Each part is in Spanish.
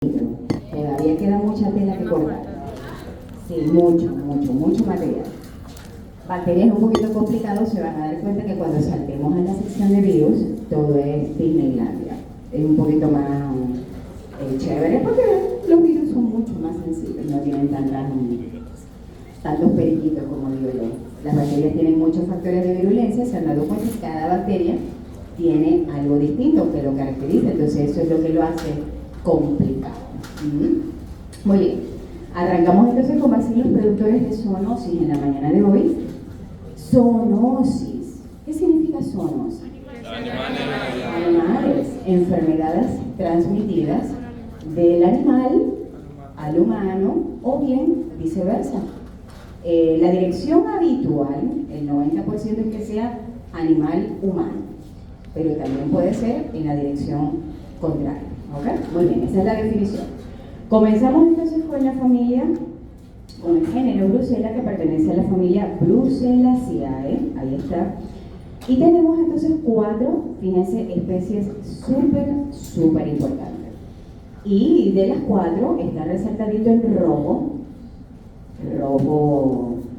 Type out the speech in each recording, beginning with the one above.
Todavía queda mucha tela que cortar. Sí, mucho material. Bacterias es un poquito complicado, se van a dar cuenta que cuando saltemos a la sección de virus, todo es Disneylandia. Es un poquito más chévere porque los virus son mucho más sensibles, no tienen tantos periquitos como digo yo. Las bacterias tienen muchos factores de virulencia, se han dado cuenta que cada bacteria tiene algo distinto que lo caracteriza, entonces eso es lo que lo hace complicado. Muy bien, arrancamos entonces con vacilos productores de zoonosis en la mañana de hoy. Zoonosis, ¿qué significa zoonosis? Animales, enfermedades transmitidas del animal al humano o bien viceversa. La dirección habitual, el 90% es que sea animal-humano, pero también puede ser en la dirección contraria. ¿Ok? Muy bien, esa es la definición. Comenzamos entonces con la familia, con el género Brucella, que pertenece a la familia Brucellaceae, ahí está. Y tenemos entonces 4, fíjense, especies súper importantes. Y de las 4 está resaltadito en rojo,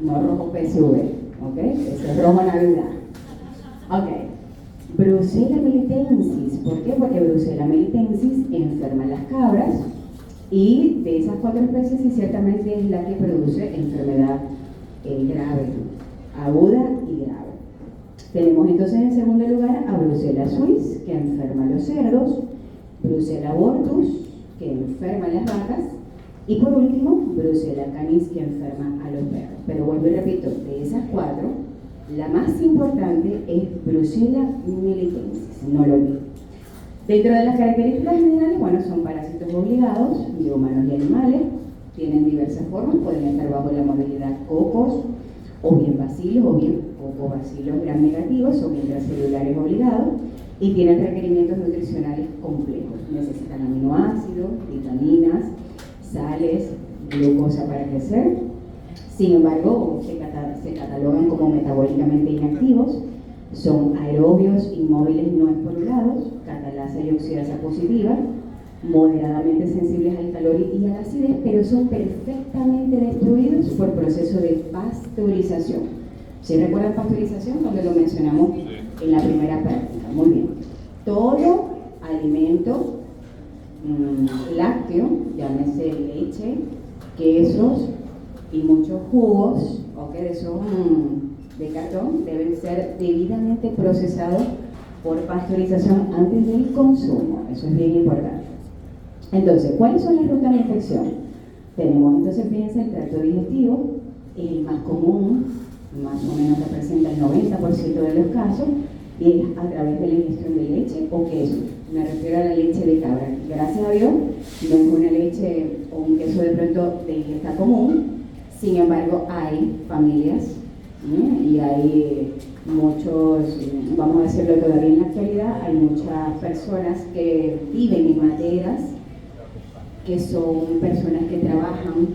no rojo PSV, ¿ok? Ese es rojo Navidad. Ok. Brucella melitensis, ¿por qué? Porque Brucella melitensis enferma a las cabras y de esas 4 especies sí, ciertamente es la que produce enfermedad grave, aguda y grave. Tenemos entonces en segundo lugar a Brucella suis, que enferma a los cerdos, Brucella abortus, que enferma a las vacas, y por último, Brucella canis, que enferma a los perros. Pero vuelvo y repito, de esas 4, la más importante es Brucella melitensis, no lo olviden. Dentro de las características generales, bueno, son parásitos obligados de humanos y animales, tienen diversas formas, pueden estar bajo la modalidad cocos, o bien bacilos, o bien cocobacilos gram negativos, o bien intracelulares obligados, y tienen requerimientos nutricionales complejos. Necesitan aminoácidos, vitaminas, sales, glucosa para crecer. Sin embargo, se catalogan como metabólicamente inactivos, son aerobios inmóviles no esporulados, catalasa y oxidasa positiva, moderadamente sensibles al calor y a la acidez, pero son perfectamente destruidos por proceso de pasteurización. ¿Sí recuerdan pasteurización? Donde lo mencionamos en la primera práctica. Muy bien. Todo alimento lácteo, llámese leche, quesos y muchos jugos, que son de cartón, deben ser debidamente procesados por pasteurización antes del consumo. Eso es bien importante. Entonces, ¿cuáles son las rutas de infección? Tenemos entonces, fíjense, el tracto digestivo, el más común, más o menos representa el 90% de los casos, y es a través de la ingestión de leche o queso. Me refiero a la leche de cabra. Gracias a Dios, no es una leche o un queso de pronto de ingesta común. Sin embargo, hay familias y hay muchos, vamos a decirlo todavía en la actualidad, hay muchas personas que viven en materas, que son personas que trabajan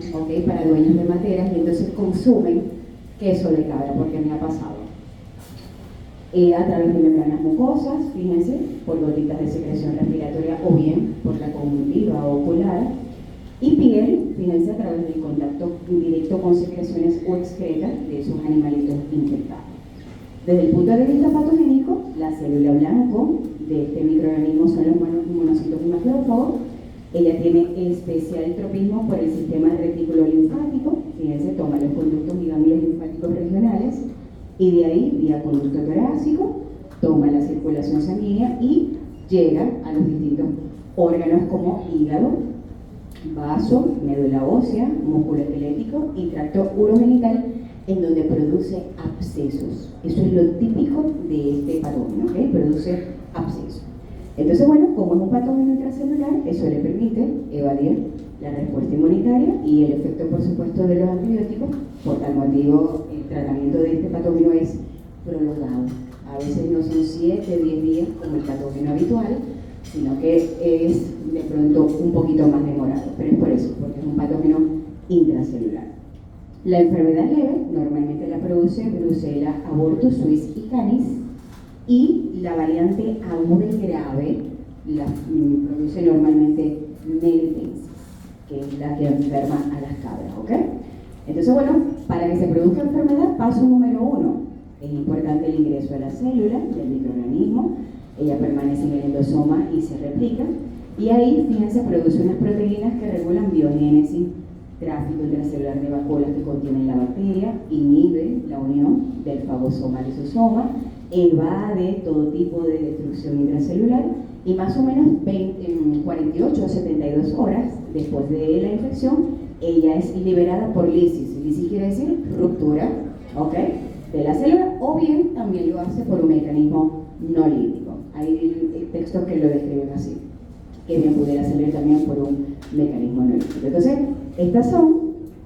para dueños de materas y entonces consumen queso de cabra, porque me ha pasado. A través de membranas mucosas, fíjense, por gotitas de secreción respiratoria o bien por la conjuntiva ocular. Y piel, fíjense, a través del contacto directo con secreciones o excretas de esos animalitos infectados. Desde el punto de vista patogénico, la célula blanco de este microorganismo son los monocitos y macrófagos. Ella tiene especial tropismo por el sistema retículo linfático, fíjense, toma los conductos y ganglios linfáticos regionales, y de ahí, vía conducto torácico, toma la circulación sanguínea y llega a los distintos órganos como hígado, vaso, médula ósea, músculo esquelético y tracto urogenital, en donde produce abscesos. Eso es lo típico de este patógeno, produce abscesos. Entonces, bueno, como es un patógeno intracelular, eso le permite evadir la respuesta inmunitaria y el efecto, por supuesto, de los antibióticos. Por tal motivo, el tratamiento de este patógeno es prolongado. A veces no son 7, 10 días como el patógeno habitual, sino que es de pronto un poquito más demorado, pero es por eso, porque es un patógeno intracelular. La enfermedad leve normalmente la produce Brucella abortus suis y canis, y la variante aguda y grave la produce normalmente melitensis, que es la que enferma a las cabras, ¿ok? Entonces, bueno, para que se produzca enfermedad, paso número 1, es importante el ingreso a la célula del microorganismo, ella permanece en el endosoma y se replica, y ahí, fíjense, produce unas proteínas que regulan biogénesis, tráfico intracelular de vacuolas que contienen la bacteria, inhibe la unión del fagosoma al lisosoma, evade todo tipo de destrucción intracelular y más o menos 48 o 72 horas después de la infección, ella es liberada por lisis. Lisis quiere decir ruptura, ¿ok?, de la célula, o bien también lo hace por un mecanismo no lítico. Hay textos que lo describen así, que bien pudiera salir también por un mecanismo no lítico. Entonces, estas son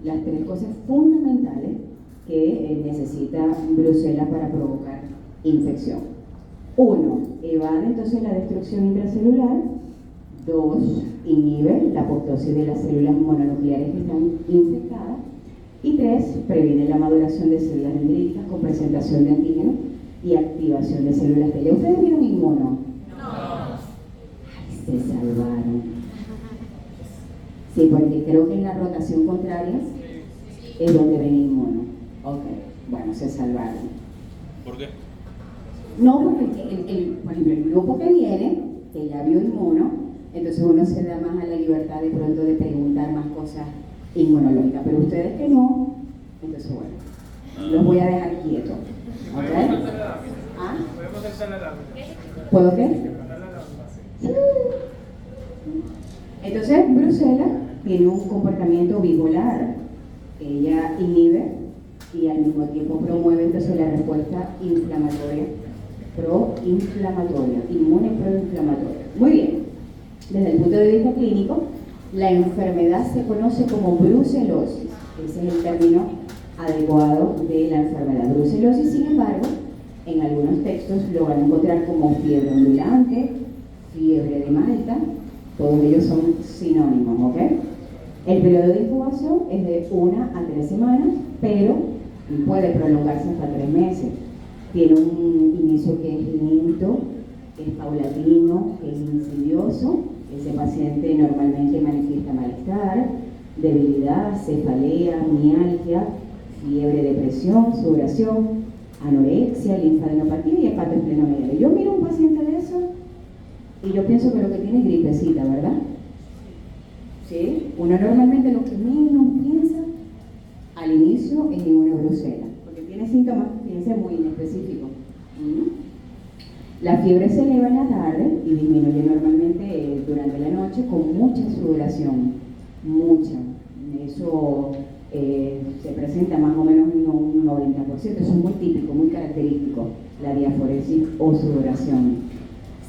las 3 cosas fundamentales que necesita Brucela para provocar infección. 1, evade entonces la destrucción intracelular. 2, inhibe la apoptosis de las células mononucleares que están infectadas. Y 3, previene la maduración de células dendríticas con presentación de antígenos y activación de células T. ¿Ya ustedes vieron inmuno? No. Ay, se salvaron. Sí, porque creo que en la rotación contraria es donde ven inmuno. Ok, bueno, se salvaron. ¿Por qué? No, porque por ejemplo, el grupo que viene, que ya vio inmuno, entonces uno se da más a la libertad de pronto de preguntar más cosas inmunológicas, pero ustedes que no, entonces bueno, los voy a dejar quietos. ¿Ok? ¿Ah? ¿Puedo qué? Sí. Entonces, Brucela tiene un comportamiento bipolar. Ella inhibe y al mismo tiempo promueve entonces la respuesta inflamatoria, inmune proinflamatoria. Muy bien, desde el punto de vista clínico, la enfermedad se conoce como brucelosis. Ese es el término adecuado de la enfermedad. Brucelosis, sin embargo, en algunos textos lo van a encontrar como fiebre ondulante, fiebre de Malta, todos ellos son sinónimos, ¿ok? El periodo de incubación es de 1 a 3 semanas, pero puede prolongarse hasta 3 meses. Tiene un inicio que es lento, que es paulatino, que es insidioso. Ese paciente normalmente manifiesta malestar, debilidad, cefalea, mialgia, fiebre, depresión, sudoración, anorexia, linfadenopatía y hepatoesplenomegalia. Yo miro a un paciente de eso y yo pienso que lo que tiene es gripecita, ¿verdad? ¿Sí? Uno normalmente lo que menos piensa al inicio es en una brucela, porque tiene síntomas, fíjense, muy inespecíficos. La fiebre se eleva en la tarde y disminuye normalmente durante la noche con mucha sudoración, mucha. Eso se presenta más o menos en un 90%, eso es muy típico, muy característico, la diaforesis o sudoración.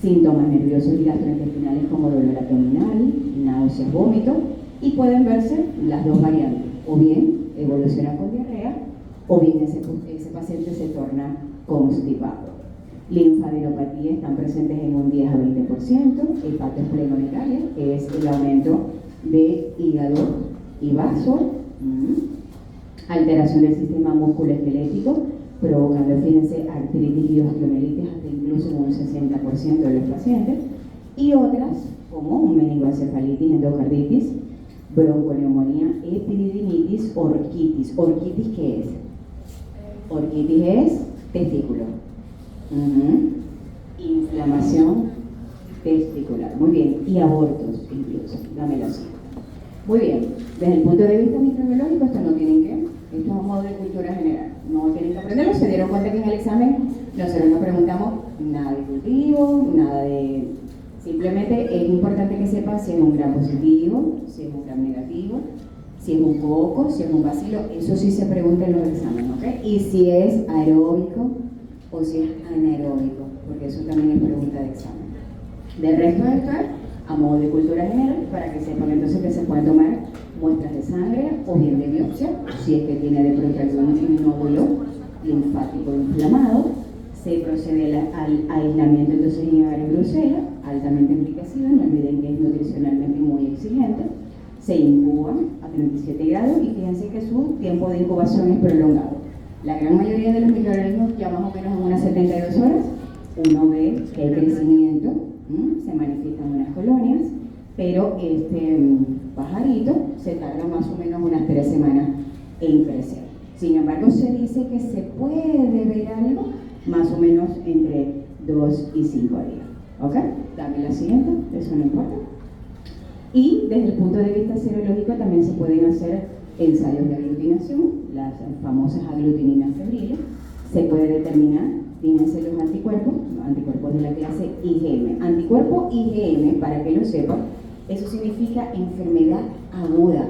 Síntomas nerviosos y gastrointestinales como dolor abdominal, náuseas, vómito, y pueden verse las dos variantes, o bien evoluciona con diarrea, o bien ese paciente se torna constipado. Linfadenopatía están presentes en un 10 a 20%, hepatoesplenomegalia, que es el aumento de hígado y vaso, alteración del sistema musculoesquelético, provocando, fíjense, artritis y osteomielitis hasta incluso en un 60% de los pacientes, y otras como meningoencefalitis, endocarditis, bronconeumonía, epididimitis, orquitis. ¿Orquitis qué es? Orquitis es testículo. Inflamación testicular. Muy bien. Y abortos incluso. Dámelo así. Muy bien. Desde el punto de vista microbiológico, esto no tienen que, esto es un modo de cultura general. No tienen que aprenderlo. Se dieron cuenta que en el examen nosotros no preguntamos nada de cultivo, nada de... Simplemente es importante que sepan si es un gram positivo, si es un gram negativo, si es un coco, si es un bacilo. Eso sí se pregunta en los exámenes, ¿ok? Y si es aeróbico o si es anaeróbico, porque eso también es pregunta de examen. Del resto de esto es a modo de cultura general, para que sepan entonces que se pueden tomar muestras de sangre o bien de biopsia, si es que tiene de pronto algún nódulo linfático inflamado. Se procede al aislamiento entonces en Brucela, altamente enriquecido, no olviden que es nutricionalmente muy exigente. Se incuba a 37 grados y fíjense que su tiempo de incubación es prolongado. La gran mayoría de los microorganismos ya más o menos en unas 72 horas uno ve que el crecimiento se manifiesta en unas colonias, pero este pajarito se tarda más o menos unas 3 semanas en crecer. Sin embargo, se dice que se puede ver algo más o menos entre 2 y 5 días. ¿Ok? Dame la siguiente, eso no importa. Y desde el punto de vista serológico también se pueden hacer ensayos de aglutinación, las famosas aglutininas febriles. Se puede determinar, fíjense los anticuerpos de la clase IgM. Anticuerpo IgM, para que lo sepan, eso significa enfermedad aguda.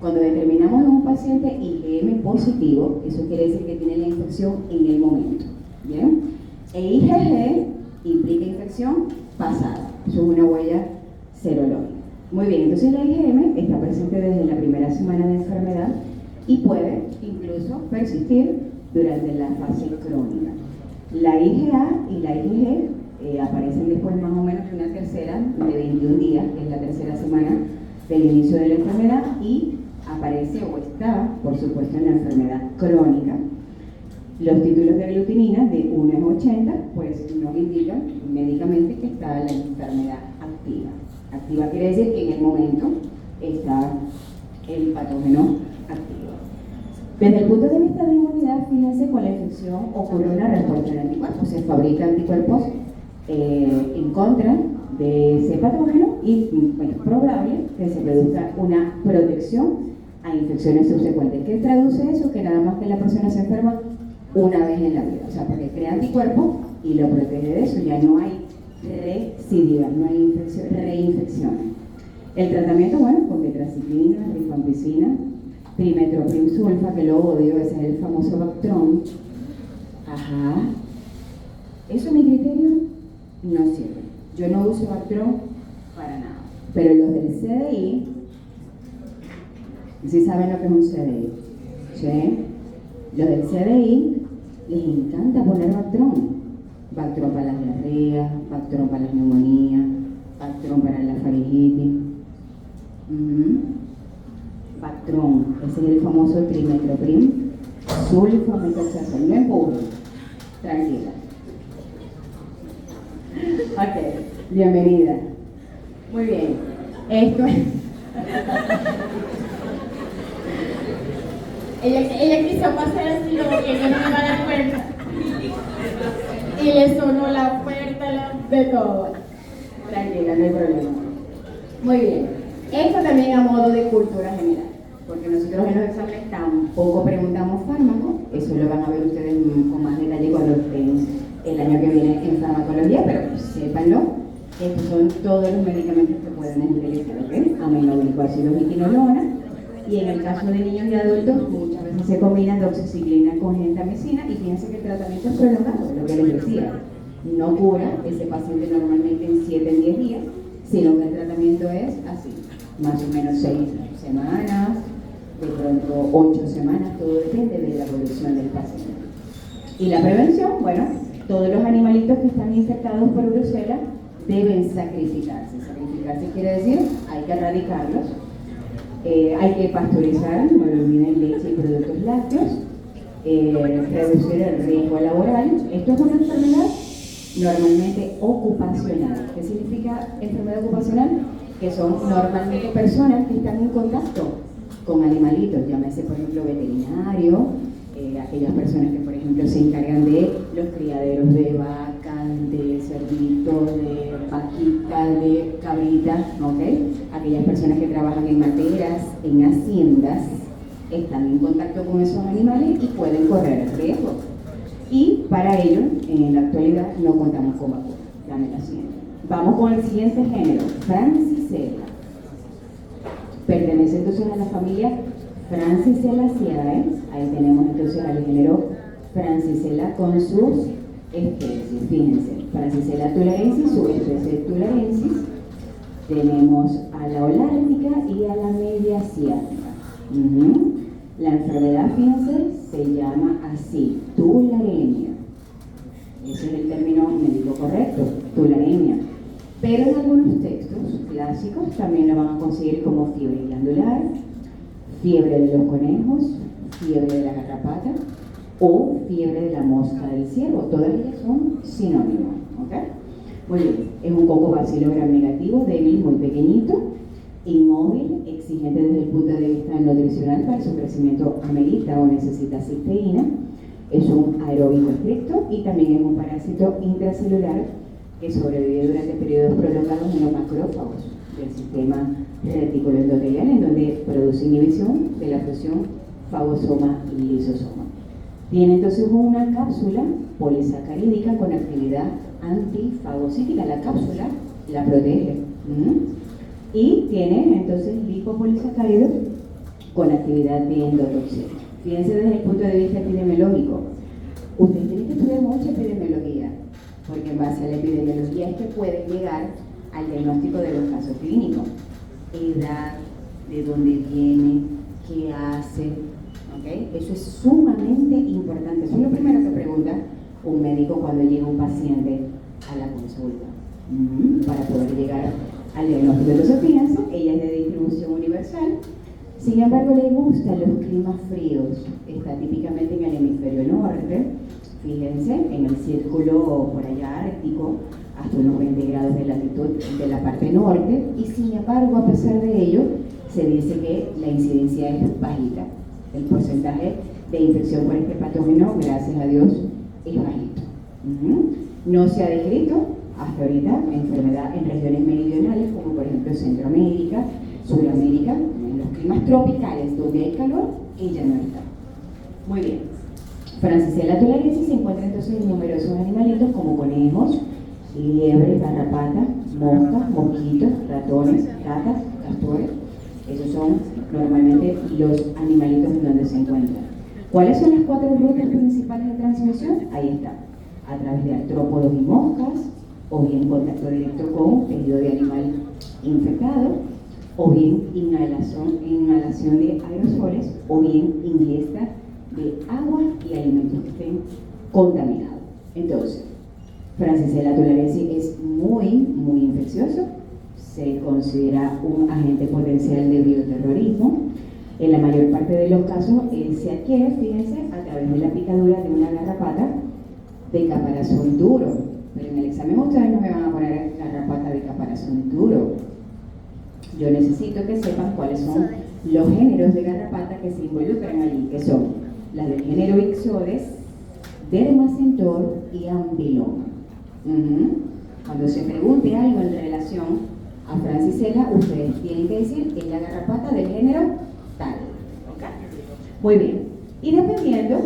Cuando determinamos a un paciente IgM positivo, eso quiere decir que tiene la infección en el momento. ¿Bien? E IgG implica infección pasada. Eso es una huella serológica. Muy bien, entonces la IgM está presente desde la primera semana de enfermedad y puede incluso persistir durante la fase crónica. La IgA y la IgG aparecen después más o menos de una tercera de 21 días, que es la tercera semana del inicio de la enfermedad, y aparece o está, por supuesto, en la enfermedad crónica. Los títulos de aglutinina de 1 a 80 pues nos indican médicamente que está la enfermedad activa. Activa quiere decir que en el momento está el patógeno activo. Desde el punto de vista de inmunidad, fíjense, con la infección ocurre una respuesta de anticuerpos. Se fabrican anticuerpos en contra de ese patógeno y es probable que se produzca una protección a infecciones subsecuentes. ¿Qué traduce eso? Que nada más que la persona se enferma una vez en la vida. O sea, porque crea anticuerpos y lo protege de eso. Ya no hay recidivas, no hay reinfecciones. El tratamiento, bueno, con tetraciclina, rifampicina, trimetoprim sulfa, que lo odio, ese es el famoso Bactron. Ajá. Eso a mi criterio no sirve. Yo no uso Bactron para nada. Pero los del CDI, ¿sí saben lo que es un CDI? ¿Sí? Los del CDI les encanta poner Bactron. Bactron para las diarreas, Bactron para las neumonías, Bactron para la faringitis. Bactron, ese es el famoso trimetoprim sulfamethoxazole. No empuje, tranquila. Ok, bienvenida. Muy bien, esto es... Ella quiso pasar así como que yo no me iba a dar cuenta. Y le sonó la puerta, de todo. Tranquila, no hay problema. Muy bien. Esto también a modo de cultura general, porque nosotros en los exámenes tampoco preguntamos fármacos. Eso lo van a ver ustedes con más detalle cuando estén el año que viene en farmacología, pero sépanlo. Estos son todos los medicamentos que podemos utilizar, ¿ok? Aminoglicoácidos y quinolona. Y en el caso de niños y adultos, muchas veces se combina doxiciclina con gentamicina, y fíjense que el tratamiento es prolongado, lo que les decía. No cura ese paciente normalmente en 7 en 10 días, sino que el tratamiento es así, más o menos 6 semanas, de pronto 8 semanas, todo depende de la evolución del paciente. Y la prevención, bueno, todos los animalitos que están infectados por brucela deben sacrificarse. Sacrificarse quiere decir, hay que erradicarlos. Hay que pasteurizar, no lo olviden, leche y productos lácteos, reducir el riesgo laboral. Esto es una enfermedad normalmente ocupacional. ¿Qué significa enfermedad ocupacional? Que son normalmente personas que están en contacto con animalitos, llámese por ejemplo veterinario, aquellas personas que por ejemplo se encargan de los criaderos de vacas, de cerditos, de vaquitas, de cabritas, ¿ok? Aquellas personas que trabajan en materas, en haciendas, están en contacto con esos animales y pueden correr el riesgo. Y para ello, en la actualidad, no contamos con vacuna. Dame la siguiente. Vamos con el siguiente género, Francisella. Pertenece entonces a la familia Francicelaceae. Ahí tenemos entonces al género Francisella con sus especies. Fíjense, Francisella tularensis, su especie tularensis. Tenemos a la holártica y a la media asiática. La enfermedad, fíjense, se llama así, tularemia. Ese es el término médico correcto, tularemia. Pero en algunos textos clásicos también lo van a conseguir como fiebre glandular, fiebre de los conejos, fiebre de la garrapata o fiebre de la mosca del ciervo. Todas ellas son sinónimos, ¿ok? Muy bien, es un cocobacilo gram negativo, débil, muy pequeñito, inmóvil, exigente desde el punto de vista nutricional, para su crecimiento amerita o necesita cisteína, es un aeróbico estricto y también es un parásito intracelular que sobrevive durante periodos prolongados en los macrófagos del sistema reticuloendotelial, en donde produce inhibición de la fusión fagosoma y lisosoma. Tiene entonces una cápsula polisacarídica con actividad antifagocítica. La cápsula la protege. Y tiene entonces lipopolisacáridos con actividad de endotoxina. Fíjense desde el punto de vista epidemiológico. Ustedes tienen que estudiar mucha epidemiología, porque en base a la epidemiología es que pueden llegar al diagnóstico de los casos clínicos. Edad, de dónde viene, qué hace, ¿okay? Eso es sumamente importante. Eso es lo primero que pregunta un médico cuando llega un paciente a la consulta, para poder llegar al diagnóstico. Entonces, fíjense, ella es de distribución universal, sin embargo, le gustan los climas fríos. Está típicamente en el hemisferio norte, fíjense, en el círculo por allá ártico, hasta unos 20 grados de latitud de la parte norte, y sin embargo, a pesar de ello, se dice que la incidencia es bajita. El porcentaje de infección por este patógeno, gracias a Dios, es bajito. No se ha descrito hasta ahorita enfermedad en regiones meridionales, como por ejemplo Centroamérica, Sudamérica, en los climas tropicales donde hay calor, ella no está. Muy bien. Francisella tularensis se encuentra entonces en numerosos animalitos como conejos, liebres, garrapatas, moscas, mosquitos, ratones, ratas, castores. Esos son normalmente los animalitos en donde se encuentran. ¿Cuáles son las 4 rutas principales de transmisión? Ahí está. A través de artrópodos y moscas, o bien contacto directo con tejido de animal infectado, o bien inhalación de aerosoles, o bien ingesta de agua y alimentos que estén contaminados. Entonces, Francisella tularensis es muy infeccioso, se considera un agente potencial de bioterrorismo. En la mayor parte de los casos se adquiere, fíjense, a través de la picadura de una garrapata de caparazón duro. Pero en el examen ustedes no me van a poner garrapata de caparazón duro. Yo necesito que sepan cuáles son los géneros de garrapata que se involucran allí, que son las del género Ixodes, Dermacentor y Ambiloma. Cuando se pregunte algo en relación a Francisella, ustedes tienen que decir es la garrapata del género tal. ¿Okay? Muy bien. Y dependiendo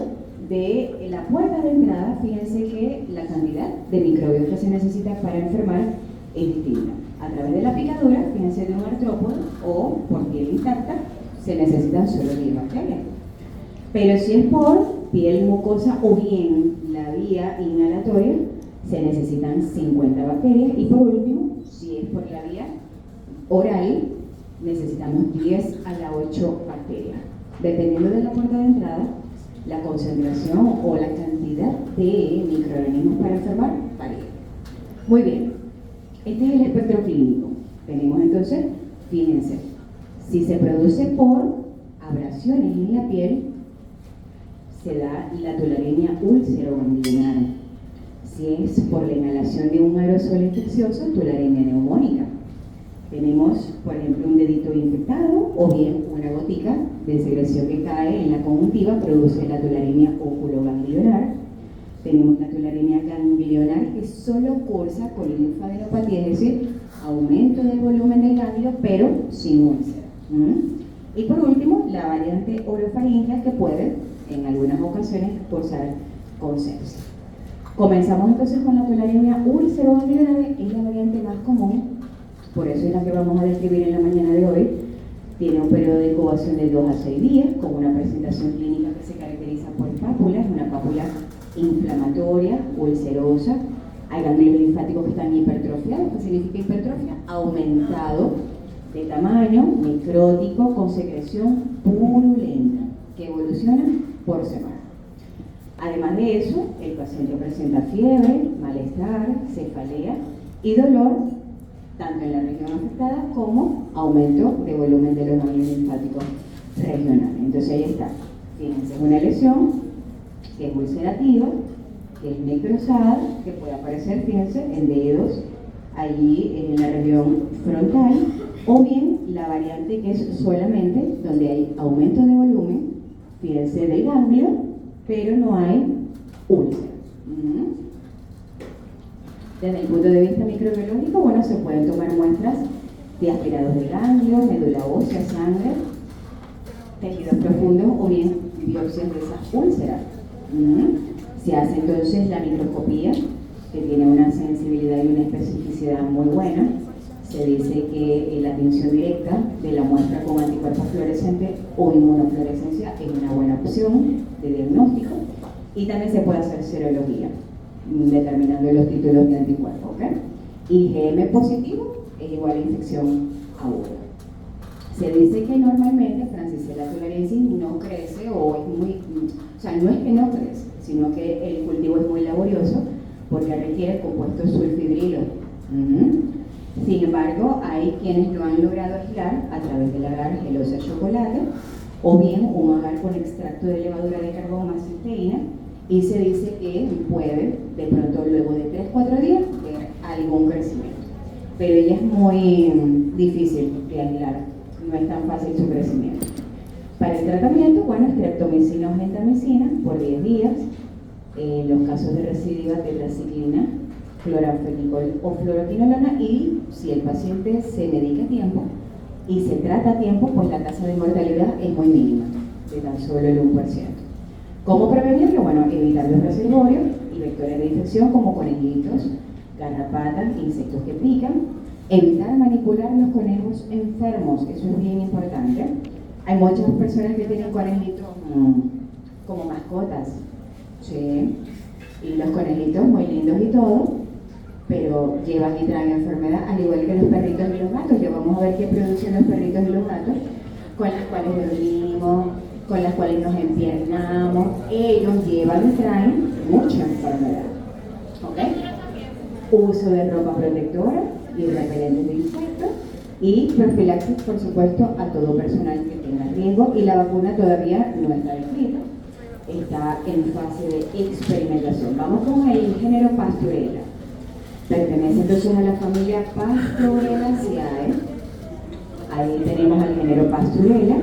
de la puerta de entrada, fíjense que la cantidad de microbios que se necesita para enfermar es distinta. A través de la picadura, fíjense, de un artrópodo o por piel intacta, se necesitan solo 10 bacterias. Pero si es por piel mucosa o bien la vía inhalatoria, se necesitan 50 bacterias. Y por último, si es por la vía oral, necesitamos 10 a la 8 bacterias. Dependiendo de la puerta de entrada, la concentración o la cantidad de microorganismos para enfermar varía. Muy bien, este es el espectro clínico. Tenemos entonces, fíjense, si se produce por abrasiones en la piel, se da la tularemia úlcero-ganglionar. Si es por la inhalación de un aerosol infeccioso, tularemia neumónica. Tenemos, por ejemplo, un dedito infectado o bien una gotica de secreción que cae en la conjuntiva, produce la tularemia oculoganglionar. Tenemos la tularemia ganglionar que solo cursa con linfadenopatía, es decir, aumento del volumen del ganglio, pero sin úlcera. Y por último, la variante orofaringia que puede, en algunas ocasiones, cursar con sepsis. Comenzamos entonces con la tularemia úlcero-ganglionar, es la variante más común. Por eso es la que vamos a describir en la mañana de hoy. Tiene un periodo de incubación de 2 a 6 días, con una presentación clínica que se caracteriza por pápulas, una pápula inflamatoria, ulcerosa. Hay ganglios linfáticos que están hipertrofiados. ¿Qué significa hipertrofia? Aumentado de tamaño, necrótico, con secreción purulenta, que evoluciona por semana. Además de eso, el paciente presenta fiebre, malestar, cefalea y dolor, tanto en la región afectada como aumento de volumen de los ganglios linfáticos regionales. Entonces ahí está. Fíjense, es una lesión que es ulcerativa, que es necrosada, que puede aparecer, fíjense, en dedos, allí en la región frontal, o bien la variante que es solamente donde hay aumento de volumen, fíjense, del ganglio, pero no hay úlcera. Desde el punto de vista microbiológico, bueno, se pueden tomar muestras de aspirados de ganglio, médula ósea, sangre, tejidos profundos o bien biopsias de esas úlceras. Se hace entonces la microscopía, que tiene una sensibilidad y una especificidad muy buena. Se dice que la atención directa de la muestra con anticuerpos fluorescentes o inmunofluorescencia es una buena opción de diagnóstico, y también se puede hacer serología, determinando los títulos de anticuerpos. ¿Okay? IgM positivo es igual a infección aguda. Se dice que normalmente Francisella tularensis no crece, o sea, no es que no crece, sino que el cultivo es muy laborioso porque requiere compuestos sulfidrilos. Sin embargo, hay quienes lo han logrado aislar a través del agar gelosa chocolate, o bien un agar con extracto de levadura de carbón más cisteína, y se dice que puede, de pronto luego de 3-4 días, ver algún crecimiento. Pero ella es muy difícil de aislar, no es tan fácil su crecimiento. Para el tratamiento, bueno, streptomicina o gentamicina por 10 días, en los casos de recidiva, tetraciclina, cloranfenicol o fluoroquinolona, y si el paciente se medica a tiempo y se trata a tiempo, pues la tasa de mortalidad es muy mínima, de tan solo el 1%. ¿Cómo prevenirlo? Bueno, evitar los reservorios y vectores de infección como conejitos, garrapatas, insectos que pican. Evitar manipular los conejos enfermos, eso es bien importante. Hay muchas personas que tienen conejitos como mascotas, ¿sí? Y los conejitos muy lindos y todo, pero llevan y traen enfermedad, al igual que los perritos y los gatos. Ya vamos a ver qué producen los perritos y los gatos, con las cuales dormimos, con las cuales nos empiernamos. Ellos llevan y traen mucha enfermedad. ¿Ok? Uso de ropa protectora y repelentes de insectos, y profilaxis, por supuesto, a todo personal que tenga riesgo, y la vacuna todavía no está descrita, está en fase de experimentación. Vamos con el género Pasturella. Pertenece entonces a la familia Pasteurelaceae. Ahí tenemos al género Pasturella,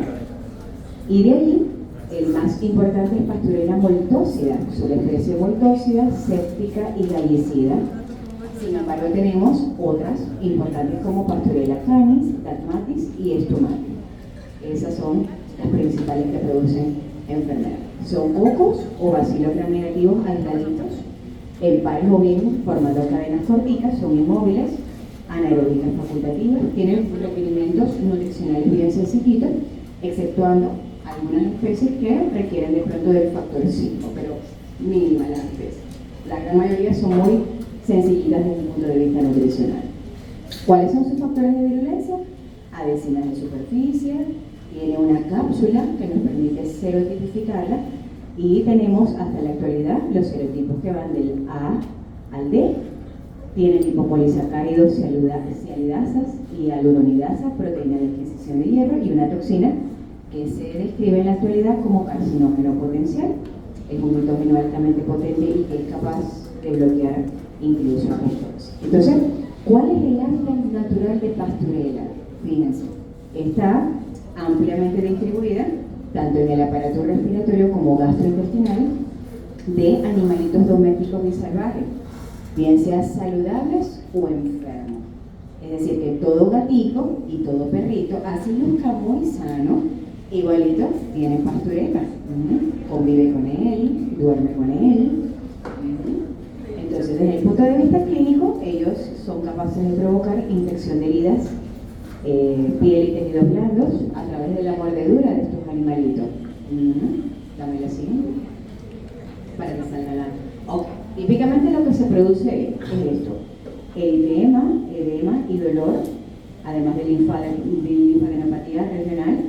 y de allí el más importante es Pasturella moltocida, subespecie moltocida, séptica y gallicida. Sin embargo, tenemos otras importantes como Pasturella canis, dacmatis y estomatis. Esas son las principales que producen enfermedad. Son cocos o bacilos gram negativos aisladitos, en pares o bien formando cadenas corticas, son inmóviles, anaeróbicas facultativas, tienen requerimientos nutricionales bien sencillitos, exceptuando algunas especies que requieren de pronto del factor 5, pero mínima las especies. La gran mayoría son muy sencillitas desde el punto de vista nutricional. ¿Cuáles son sus factores de virulencia? Adhesinas de superficie, tiene una cápsula que nos permite serotipificarla, y tenemos hasta la actualidad los serotipos que van del A al D. Tiene lipopolisacáridos, cianidasas y aluronidasas, proteína de adquisición de hierro, y una toxina que se describe en la actualidad como carcinógeno potencial. Es un nitógeno altamente potente y que es capaz de bloquear incluso a gestos. Entonces, ¿cuál es el hábitat natural de Pasturella? Fíjense, está ampliamente distribuida tanto en el aparato respiratorio como gastrointestinal de animalitos domésticos y salvajes, bien sean saludables o enfermos. Es decir, que todo gatito y todo perrito, así luzca muy sano, igualito tiene Pasturella. Convive con él, duerme con él. Entonces, desde el punto de vista clínico, ellos son capaces de provocar infección de heridas, piel y tejidos blandos a través de la mordedura de estos animalitos. Dame la siguiente para que salga la... Ok, típicamente lo que se produce es esto: edema y dolor, además de linfadenopatía regional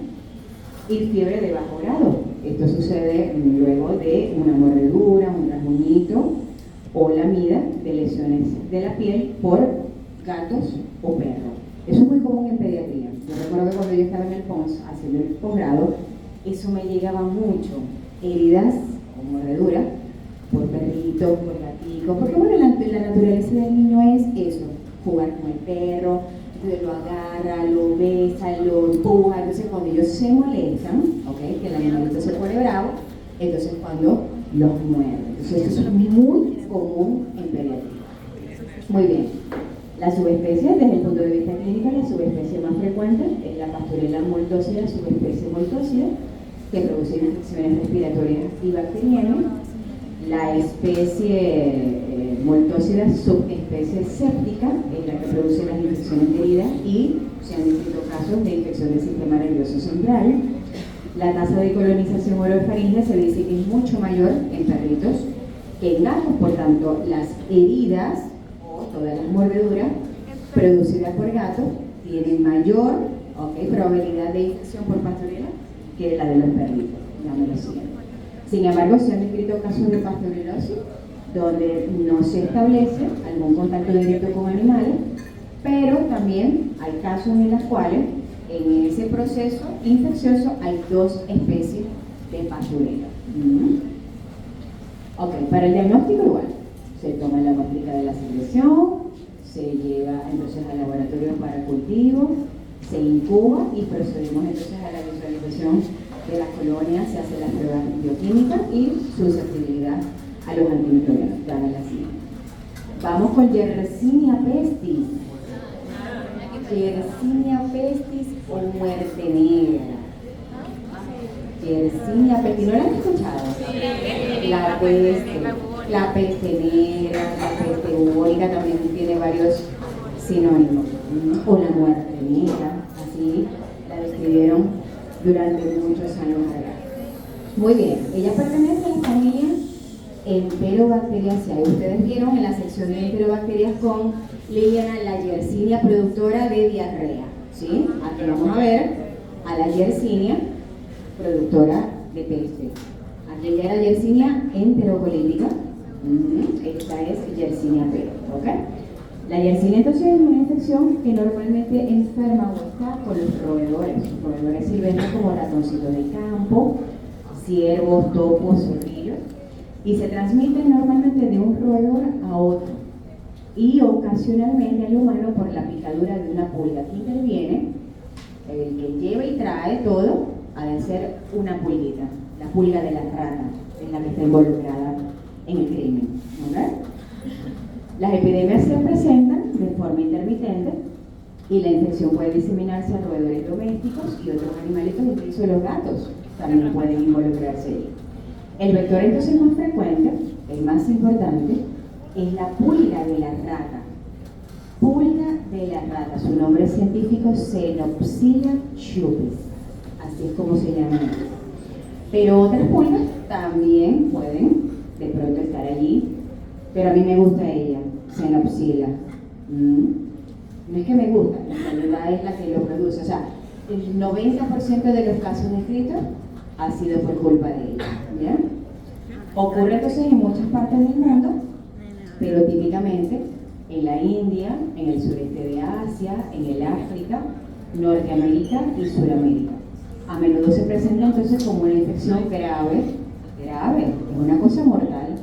y fiebre de bajo grado. Esto sucede luego de una mordedura, un rasguñito o lamida de lesiones de la piel por gatos o perros. Eso es muy común en pediatría. Yo recuerdo que cuando yo estaba en el PONS haciendo el posgrado, eso me llegaba mucho. Heridas o mordeduras por perritos, por gatitos, porque bueno, la naturaleza del niño es eso, jugar con el perro, entonces lo agarra, lo besa, lo empuja. Entonces cuando ellos se molestan, ¿okay? Que el animalito se pone bravo, entonces cuando los muerde. Entonces eso es muy común en pediatría. Muy bien. La subespecie, desde el punto de vista clínico, la subespecie más frecuente es la Pastorela moltocida, subespecie moltocida, que produce infecciones respiratorias y bacterianas. La especie moltocida, subespecie séptica, es la que produce las infecciones de herida y se han descrito casos de infección del sistema nervioso central. La tasa de colonización orofaringea se dice que es mucho mayor en perritos que en gatos, por tanto, las heridas o todas las mordeduras producidas por gatos tienen mayor probabilidad de infección por pastorela que la de los perritos, ya me lo siguen. Sin embargo, se han descrito casos de pasteurilosis donde no se establece algún contacto directo con animales, pero también hay casos en los cuales en ese proceso infeccioso hay dos especies de pastorela. Ok, para el diagnóstico igual, se toma la muestra de la secreción, se lleva entonces al laboratorio para cultivo, se incuba y procedemos entonces a la visualización de las colonias, se hacen las pruebas bioquímicas y susceptibilidad a los antimicrobianos. Dame la siguiente. Vamos con Yersinia pestis. Yersinia pestis o muerte negra. Yersinia pestis, ¿no la han escuchado? La peste negra, la peste bubónica también tiene varios sinónimos. O la muerte negra, así la describieron durante muchos años atrás. Muy bien, ella pertenece a la familia Enterobacteriaceae. Ustedes vieron en la sección de Enterobacterias con Liliana la Yersinia productora de diarrea, ¿sí? Aquí vamos a ver a la Yersinia productora de peste. Aquí ya era Yersinia enterocolítica. Esta es Yersinia P, ¿ok? La Yersinia entonces es una infección que normalmente enferma o está con los roedores silvestres como ratoncitos de campo, ciervos, topos, zorrillos, y se transmite normalmente de un roedor a otro y ocasionalmente al humano por la picadura de una pulga que interviene. El que lleva y trae todo ha de ser una pulguita, la pulga de la rata, es la que está involucrada en el crimen, ¿verdad? Las epidemias se presentan de forma intermitente y la infección puede diseminarse a roedores domésticos y otros animalitos, incluso los gatos también pueden involucrarse ahí. El vector entonces más frecuente, el más importante, es la pulga de la rata. Pulga de la rata, su nombre científico Xenopsila chupis, así es como se llama. Pero otras pulgas también pueden de pronto estar allí, pero a mí me gusta ella, Xenopsila. No es que me gusta, en realidad es la que lo produce. O sea, el 90% de los casos descritos ha sido por culpa de ella. ¿Bien? Ocurre entonces en muchas partes del mundo, pero típicamente en la India, en el sureste de Asia, en el África, Norteamérica y Suramérica. A menudo se presenta entonces como una infección grave, es una cosa mortal,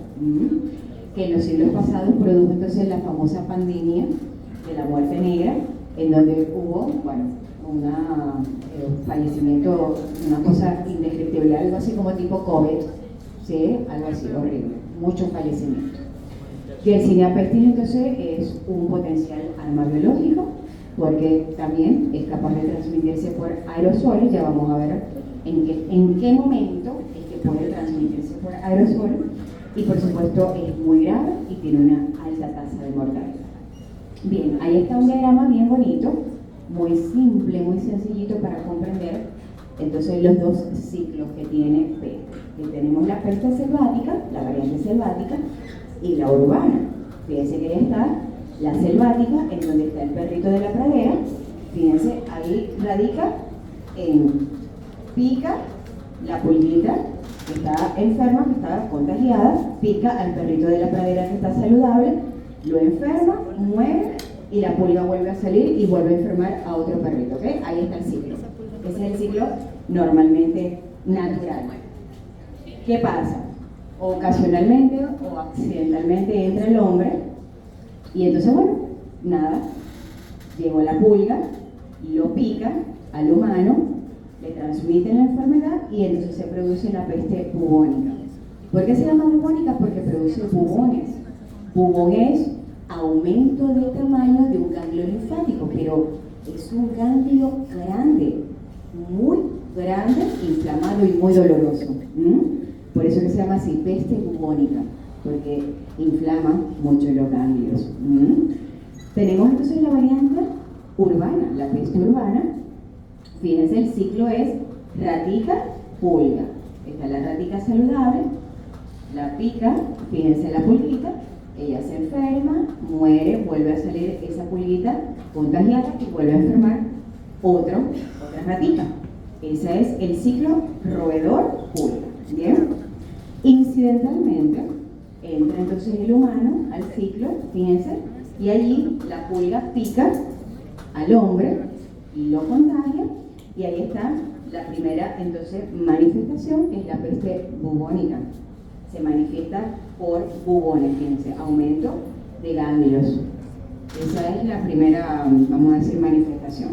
que en los siglos pasados produjo entonces la famosa pandemia de la muerte negra, en donde hubo, un fallecimiento, una cosa indescriptible, algo así como tipo COVID, ¿sí? Algo así horrible, muchos fallecimientos. Yersinia pestis entonces es un potencial arma biológico, porque también es capaz de transmitirse por aerosoles. Ya vamos a ver en qué momento es que puede transmitirse por aerosoles, y por supuesto es muy grave y tiene una alta tasa de mortalidad. Bien, ahí está un diagrama bien bonito, muy simple, muy sencillito para comprender entonces los dos ciclos que tiene peste. Que tenemos la peste selvática, la variante selvática, y la urbana. Fíjense que ahí está la selvática, en donde está el perrito de la pradera. Fíjense, ahí radica pica la pulguita que está enferma, que está contagiada, pica al perrito de la pradera que está saludable, lo enferma, muere y la pulga vuelve a salir y vuelve a enfermar a otro perrito, ¿ok? Ahí está el ciclo. Ese es el ciclo normalmente natural. ¿Qué pasa? Ocasionalmente o accidentalmente entra el hombre y entonces, nada, llegó la pulga, lo pica al humano, le transmite la enfermedad y entonces se produce la peste bubónica. ¿Por qué se llama bubónica? Porque produce bubones. Bubón es aumento de tamaño de un ganglio linfático, pero es un ganglio grande, muy grande, inflamado y muy doloroso. Por eso que se llama así, peste bubónica, porque inflama mucho los ganglios. Tenemos entonces la variante urbana, la peste urbana. Fíjense, el ciclo es ratica, pulga. Está la ratica saludable, la pica, fíjense la pulguita, ella se enferma, muere, vuelve a salir esa pulguita contagiada y vuelve a enfermar otra ratica. Ese es el ciclo roedor-pulga. ¿Bien? Incidentalmente, entra entonces el humano al ciclo, fíjense, y allí la pulga pica al hombre y lo contagia, y ahí está la primera entonces manifestación, que es la peste bubónica. Se manifiesta por bubones, fíjense, aumento de ganglios. Esa es la primera, vamos a decir, manifestación.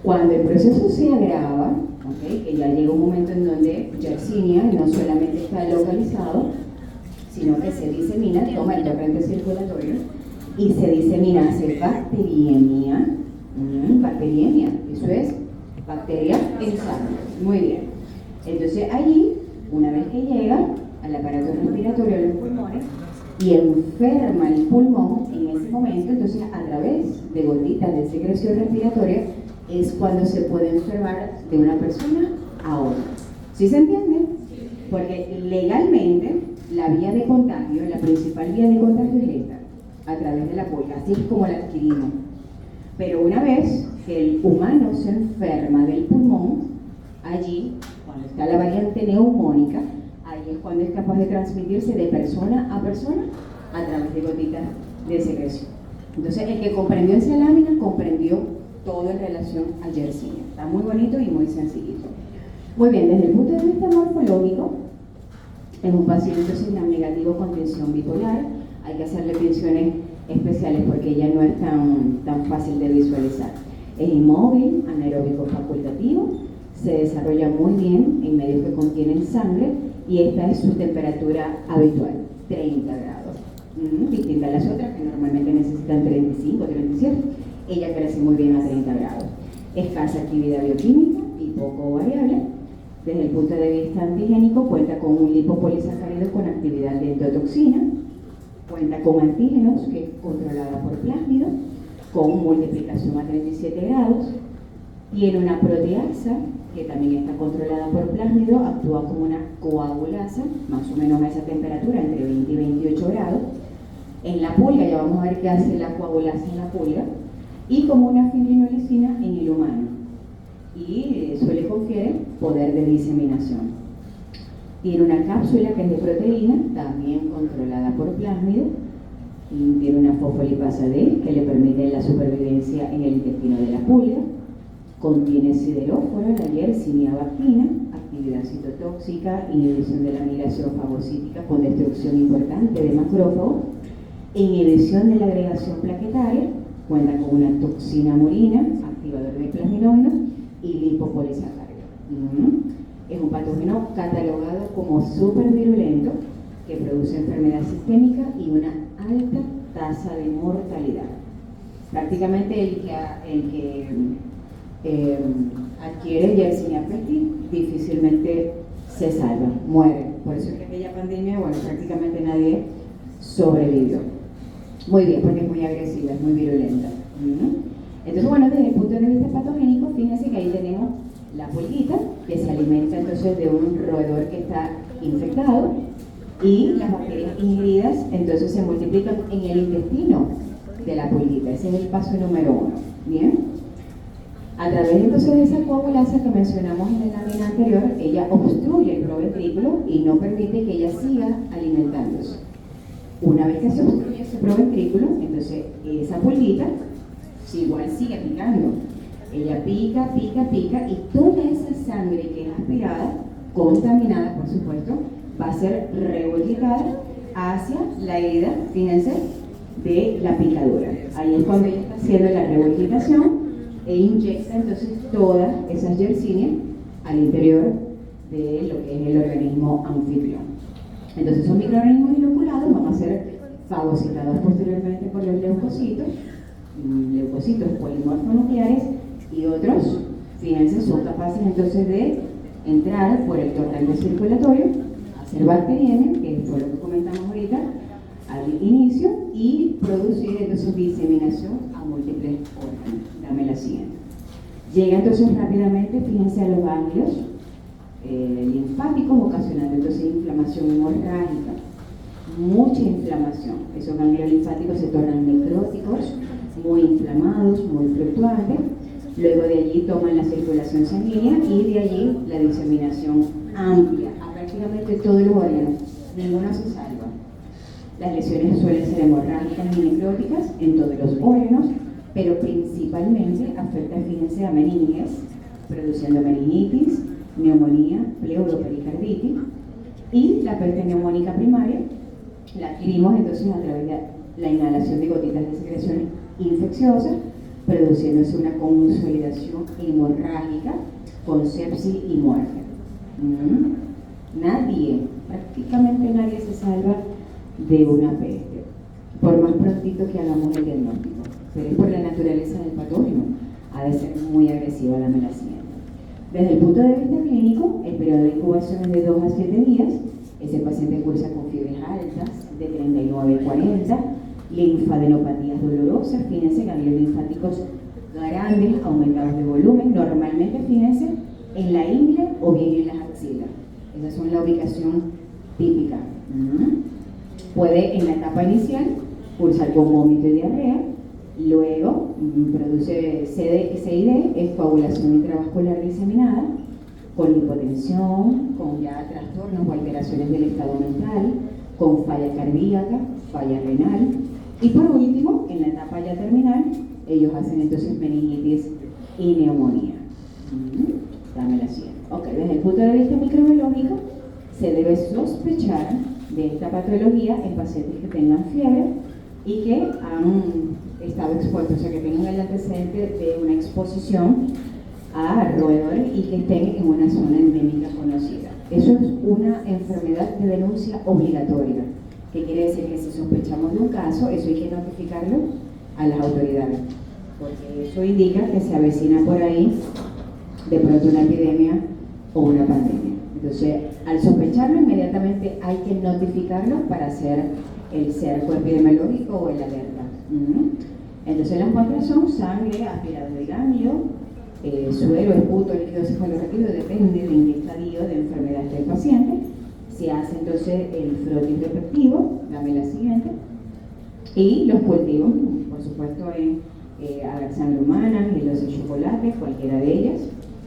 Cuando el proceso se agrava, ¿okay? Que ya llega un momento en donde Yersinia no solamente está localizado, sino que se disemina, toma el torrente circulatorio y se disemina, hace bacteriemia. Bacteriemia, eso es bacteria en sangre. Muy bien. Entonces allí, una vez que llega al aparato respiratorio de los pulmones y enferma el pulmón, en ese momento, entonces a través de gotitas de secreción respiratoria es cuando se puede enfermar de una persona a otra. ¿Sí se entiende? Porque legalmente la vía de contagio, la principal vía de contagio es esta, a través de la pulga, así es como la adquirimos. Pero una vez que el humano se enferma del pulmón, allí, cuando está la variante neumónica, ahí es cuando es capaz de transmitirse de persona a persona a través de gotitas de secreción. Entonces, el que comprendió esa lámina, comprendió todo en relación a Yersinia. Está muy bonito y muy sencillito. Muy bien, desde el punto de vista morfológico, en un paciente gram negativo con tensión bipolar, hay que hacerle tensiones especiales porque ella no es tan fácil de visualizar. Es inmóvil, anaeróbico facultativo, se desarrolla muy bien en medios que contienen sangre y esta es su temperatura habitual, 30 grados. Distinta a las otras que normalmente necesitan 35, 37. Ella crece muy bien a 30 grados. Escasa actividad bioquímica y poco variable. Desde el punto de vista antigénico, cuenta con un lipopolisacárido con actividad de endotoxina, cuenta con antígenos, que es controlada por plásmido, con multiplicación a 37 grados, tiene una proteasa, que también está controlada por plásmido, actúa como una coagulasa, más o menos a esa temperatura, entre 20 y 28 grados. En la pulga, ya vamos a ver qué hace la coagulasa en la pulga, y como una fibrinolicina en el humano. Y eso le confiere poder de diseminación. Tiene una cápsula que es de proteína, también controlada por plásmido, y tiene una fosfolipasa D que le permite la supervivencia en el intestino de la pulga. Contiene sideróforo, la Yersinia bactina, actividad citotóxica, inhibición de la migración fagocítica con destrucción importante de macrófagos, inhibición de la agregación plaquetaria, cuenta con una toxina murina, activador de plasminoides y lipopolisacárido. Es un patógeno catalogado como supervirulento que produce enfermedad sistémica y una alta tasa de mortalidad. Prácticamente el que adquiere Yersinia pestis difícilmente se salva, muere. Por eso es que aquella pandemia, bueno, prácticamente nadie sobrevivió. Muy bien, porque es muy agresiva, es muy virulenta. Entonces, bueno, desde el punto de vista patogénico, fíjense que ahí tenemos la pulguita, que se alimenta entonces de un roedor que está infectado, y las bacterias ingeridas entonces se multiplican en el intestino de la pulguita. Ese es el paso número 1. Bien, a través entonces de esa coagulasa que mencionamos en la lámina anterior, ella obstruye el proventrículo y no permite que ella siga alimentándose. Una vez que se obstruye ese proventrículo, entonces esa pulguita igual sigue picando. Ella pica, pica, pica, y toda esa sangre que es aspirada, contaminada por supuesto, va a ser regurgitada hacia la herida, fíjense, de la picadura, Ahí es cuando ella está haciendo la regurgitación e inyecta entonces todas esas yersinias al interior de lo que es el organismo anfitrión. Entonces esos microorganismos inoculados van a ser fagocitados posteriormente por los leucocitos polimorfonucleares, y otros, fíjense, son capaces entonces de entrar por el torrente circulatorio, hacer bacteriemia, que fue lo que comentamos ahorita al inicio, y producir entonces diseminación a múltiples órganos. Dame la siguiente. Llega entonces rápidamente, fíjense, a los ganglios linfáticos, ocasionando entonces inflamación hemorrágica, mucha inflamación. Esos ganglios linfáticos se tornan necróticos, muy inflamados, muy fluctuantes. Luego de allí toman la circulación sanguínea y de allí la diseminación amplia a prácticamente todos los órganos. Ninguno se salva. Las lesiones suelen ser hemorrágicas y necróticas en todos los órganos, pero principalmente afecta, fíjense, a meninges, produciendo meningitis, neumonía, pleuropericarditis, y la peste neumónica primaria la adquirimos entonces a través de la inhalación de gotitas de secreción infecciosa, produciéndose una consolidación hemorrágica con sepsis y muerte. Prácticamente nadie se salva de una peste, por más prontito que hagamos el diagnóstico, pero es por la naturaleza del patógeno, ha de ser muy agresiva la melacina. Desde el punto de vista clínico, el periodo de incubación es de 2 a 7 días, ese paciente cursa con fiebres altas de 39 a 40, linfadenopatías dolorosas, fíjense, ganglios linfáticos grandes, aumentados de volumen, normalmente, fíjense, en la ingle o bien en las axilas. Esas son la ubicación típica. Puede en la etapa inicial cursar con vómito y diarrea, luego produce CID, es coagulación intravascular diseminada, con hipotensión, con ya trastornos o alteraciones del estado mental, con falla cardíaca, falla renal, y por último, en la etapa ya terminal, ellos hacen entonces meningitis y neumonía. Dame la siguiente. Ok, desde el punto de vista microbiológico, se debe sospechar de esta patología en pacientes que tengan fiebre y que han estado expuestos, o sea, que tengan el antecedente de una exposición a roedores y que estén en una zona endémica conocida. Eso es una enfermedad de denuncia obligatoria, que quiere decir que si sospechamos de un caso, eso hay que notificarlo a las autoridades, porque eso indica que se avecina por ahí de pronto una epidemia o una pandemia. Entonces, al sospecharlo, inmediatamente hay que notificarlo para hacer el cerco epidemiológico o el alerta. Entonces, las muestras son sangre, aspirado de ganglio, suero, esputo, líquido cefalorraquídeo, depende de en qué estadio de enfermedad esté el paciente. Se hace entonces el frotis respectivo, dame la siguiente, y los cultivos, por supuesto, en sangre humana, gelos de chocolate, cualquiera de ellas,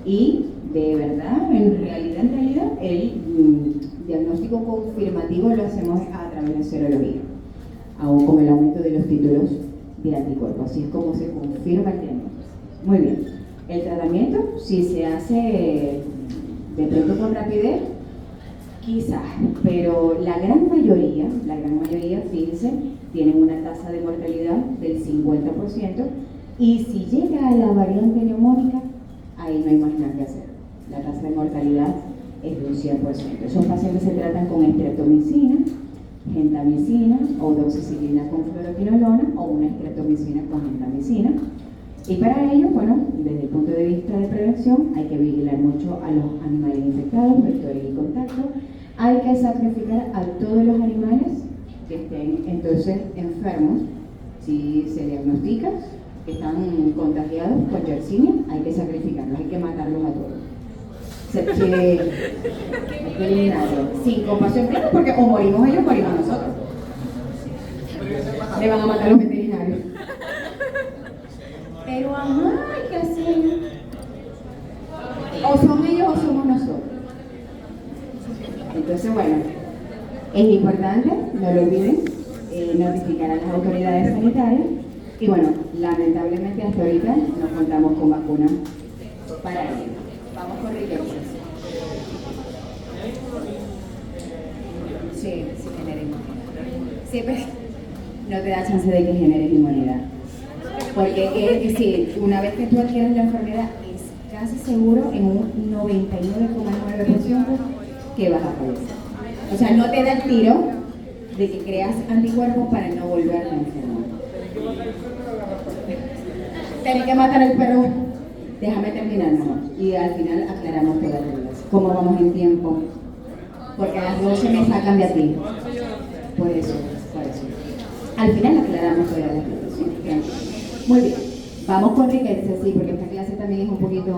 y de verdad, en realidad, el diagnóstico confirmativo lo hacemos a través de serología, aún con el aumento de los títulos de anticuerpos. Así es como se confirma el diagnóstico. Muy bien. El tratamiento, si se hace de pronto con rapidez, quizás, pero la gran mayoría, fíjense, tienen una tasa de mortalidad del 50%, y si llega a la variante neumónica, ahí no hay más nada que hacer. La tasa de mortalidad es de un 100%. Esos pacientes se tratan con streptomicina, gentamicina o doxicilina con fluoroquinolona o una streptomicina con gentamicina. Y para ello, bueno, desde el punto de vista de prevención, hay que vigilar mucho a los animales infectados, vectores y contactos. Hay que sacrificar a todos los animales que estén entonces enfermos. Si se diagnostica que están contagiados con Yersinia, hay que sacrificarlos, hay que matarlos a todos. Hay que eliminarlos, sin compasión, claro, porque o morimos ellos o morimos nosotros. Le van a matar a los veterinarios. Pero ajá, ¿qué hacen? O son ellos o somos nosotros. Entonces, bueno, es importante, no lo olviden, notificar a las autoridades sanitarias. Y bueno, lamentablemente hasta ahorita no contamos con vacuna para ello. Vamos con riquezas. Sí, genera inmunidad. Sí, pero no te da chance de que generes inmunidad. Porque sí, una vez que tú adquieres la enfermedad, es casi seguro en un 99,9% que vas a fallecer. O sea, no te da el tiro de que creas anticuerpos para no volver a enfermar. Tenés que matar al perro. Déjame terminar nomás. Y al final aclaramos todas las dudas. ¿Cómo vamos en tiempo? Porque a las 12 me sacan de aquí. Por eso. Al final aclaramos todas las dudas. ¿Sí? Bien. Muy bien. Vamos con riqueza, sí, porque esta clase también es un poquito...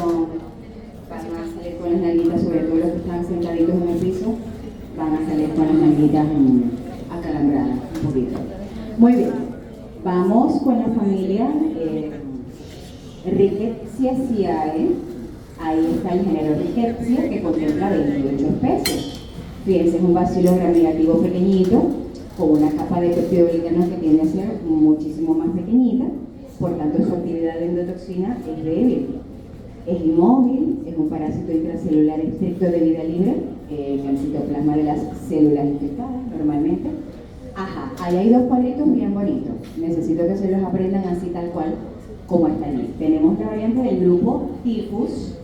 Van a salir con las nalguitas, sobre todo los que están sentaditos en el piso, van a salir con las nalguitas acalambradas un poquito. Muy bien. Vamos con la familia Rickettsiaceae. Ahí está el género Rickettsia, que contempla 28 especies. Fíjense, es un bacilo gramnegativo pequeñito, con una capa de peptidoglicano que tiende a ser muchísimo más pequeñita, por tanto su actividad de endotoxina es débil. Es inmóvil, es un parásito intracelular estricto de vida libre en el citoplasma de las células infectadas normalmente. Ajá, ahí hay dos cuadritos bien bonitos. Necesito que se los aprendan así tal cual como están ahí. Tenemos la variante del grupo tifus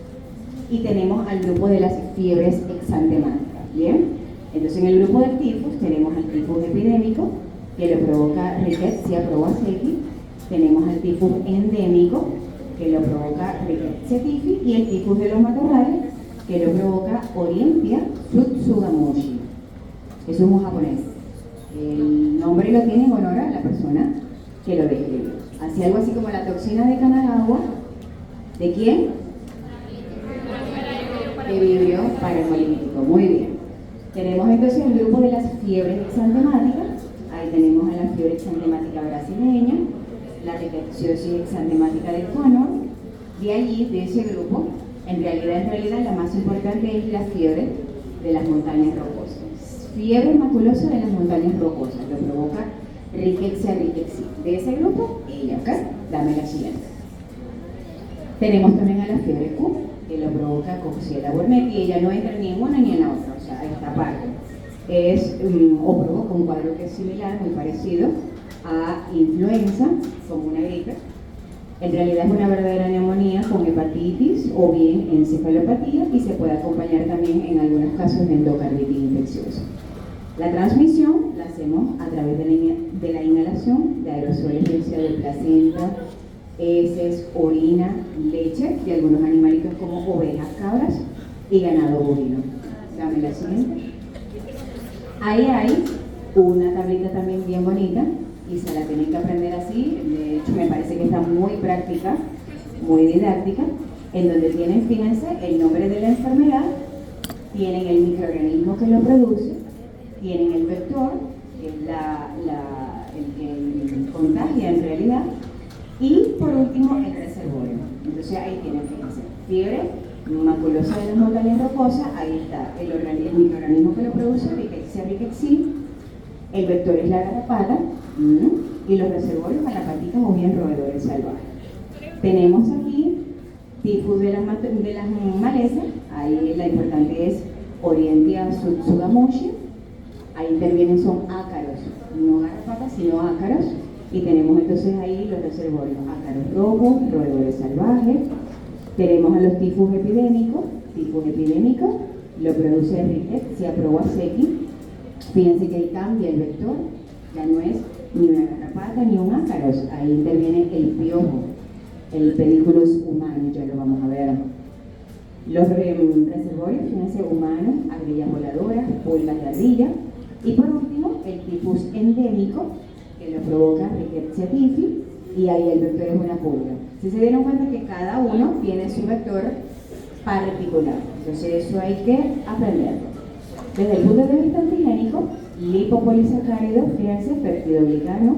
y tenemos al grupo de las fiebres exantemáticas. ¿Bien? Entonces en el grupo del tifus tenemos al tifus epidémico, que lo provoca Rickettsia prowazekii. Tenemos al tifus endémico, que lo provoca Rickettsia typhi, y el tifus de los matorrales, que lo provoca Orientia tsutsugamoshi. Eso es un japonés. El nombre lo tiene en honor a la persona que lo describió. Así algo así como la toxina de Kanagawa. ¿De quién? De Vibrio parahemolítico. Muy bien. Tenemos entonces el grupo de las fiebres exantemáticas. Ahí tenemos a la fiebre exantemática brasileña, la rickettsiosis exantemática de Connor. De allí, de ese grupo, en realidad la más importante es la fiebre de las montañas rocosas. Fiebre maculosa de las montañas rocosas, lo provoca Rickettsia rickettsii. De ese grupo, ella, ¿ok? Dame la siguiente. Tenemos también a la fiebre Q, que lo provoca Coxiella burnetii, y ella no entra ni en una ni en la otra, o sea, esta parte. O provoca un cuadro que es similar, muy parecido a influenza, como una gripe. En realidad es una verdadera neumonía con hepatitis o bien encefalopatía, y se puede acompañar también en algunos casos de endocarditis infecciosa. La transmisión la hacemos a través de la inhalación de aerosoles de placenta, heces, orina, leche de algunos animalitos como ovejas, cabras y ganado bovino. Dame la siguiente. Ahí hay una tablita también bien bonita y se la tienen que aprender así. De hecho, me parece que está muy práctica, muy didáctica, en donde tienen, fíjense, el nombre de la enfermedad, tienen el microorganismo que lo produce, tienen el vector, que es el que contagia en realidad, y por último el reservorio. Entonces ahí tienen, fíjense, fiebre maculosa de las montañas rocosas, ahí está el microorganismo que lo produce, Rickettsia rickettsii, el vector es la garrapata, y los reservorios garrapaticas o bien roedores salvajes. Tenemos aquí tifus de las malezas, ahí la importante es Orientia tsutsugamoshi. Ahí intervienen son ácaros, no garrapatas, sino ácaros. Y tenemos entonces ahí los reservorios, ácaros rojos, roedores salvajes. Tenemos a los tifus epidémicos. Tifus epidémico lo produce Rickettsia prowazekii. Fíjense que ahí cambia el vector, ya no es ni una garrapata ni un ácaros. Ahí interviene el piojo, el pedículus humano, ya lo vamos a ver. Los reservorios, fíjense, humanos, ardillas voladoras, pulgas de ardilla. Y por último, el tifus endémico, que lo provoca Rickettsia typhi, y ahí el vector es una pulga. Si se dieron cuenta que cada uno tiene su vector particular, entonces eso hay que aprenderlo. Desde el punto de vista antigénico, lipopolisacárido, fíjense, peptidoglicano,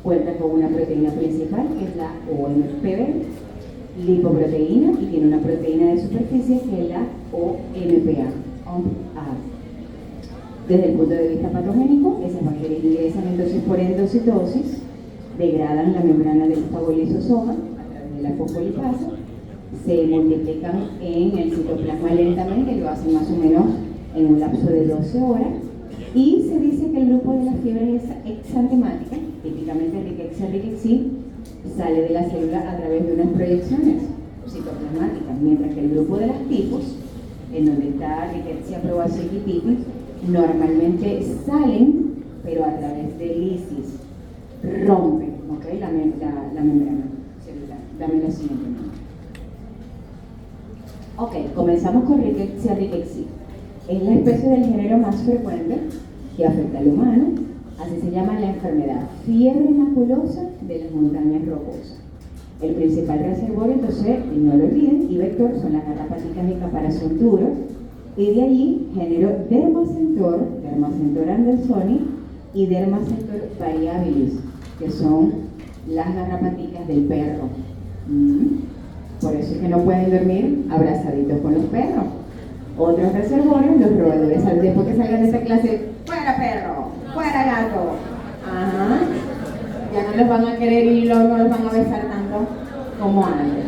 cuenta con una proteína principal, que es la OMPB, lipoproteína, y tiene una proteína de superficie, que es la OMPA. Desde el punto de vista patogénico, esas bacterias ingresan entonces por endocitosis, degradan la membrana del fagolisosoma a través de la fosfolipasa, se multiplican en el citoplasma lentamente, lo hacen más o menos en un lapso de 12 horas, y se dice que el grupo de las fiebres exantemáticas, típicamente Rickettsia rickettsii, sale de la célula a través de unas proyecciones citoplasmáticas, mientras que el grupo de las tifus, en donde está Rickettsia, probacequitis, normalmente salen, pero a través de lisis, rompen, ¿okay? la membrana celular. Dame la siguiente. Ok, comenzamos con Rickettsia rickettsii. Es la especie del género más frecuente que afecta al humano. Así se llama la enfermedad, fiebre maculosa de las montañas rocosas. El principal reservorio, entonces, no lo olviden, y vector son las garrapaticas de caparazón duro, y de allí género Dermacentor andersoni y Dermacentor variabilis, que son las garrapaticas del perro. Por eso es que no pueden dormir abrazaditos con los perros. Otros reservorios, los roedores. Después que salgan de esta clase, ¡fuera perro! ¡Fuera gato! Ajá. Ya no los van a querer y no los van a besar tanto como antes.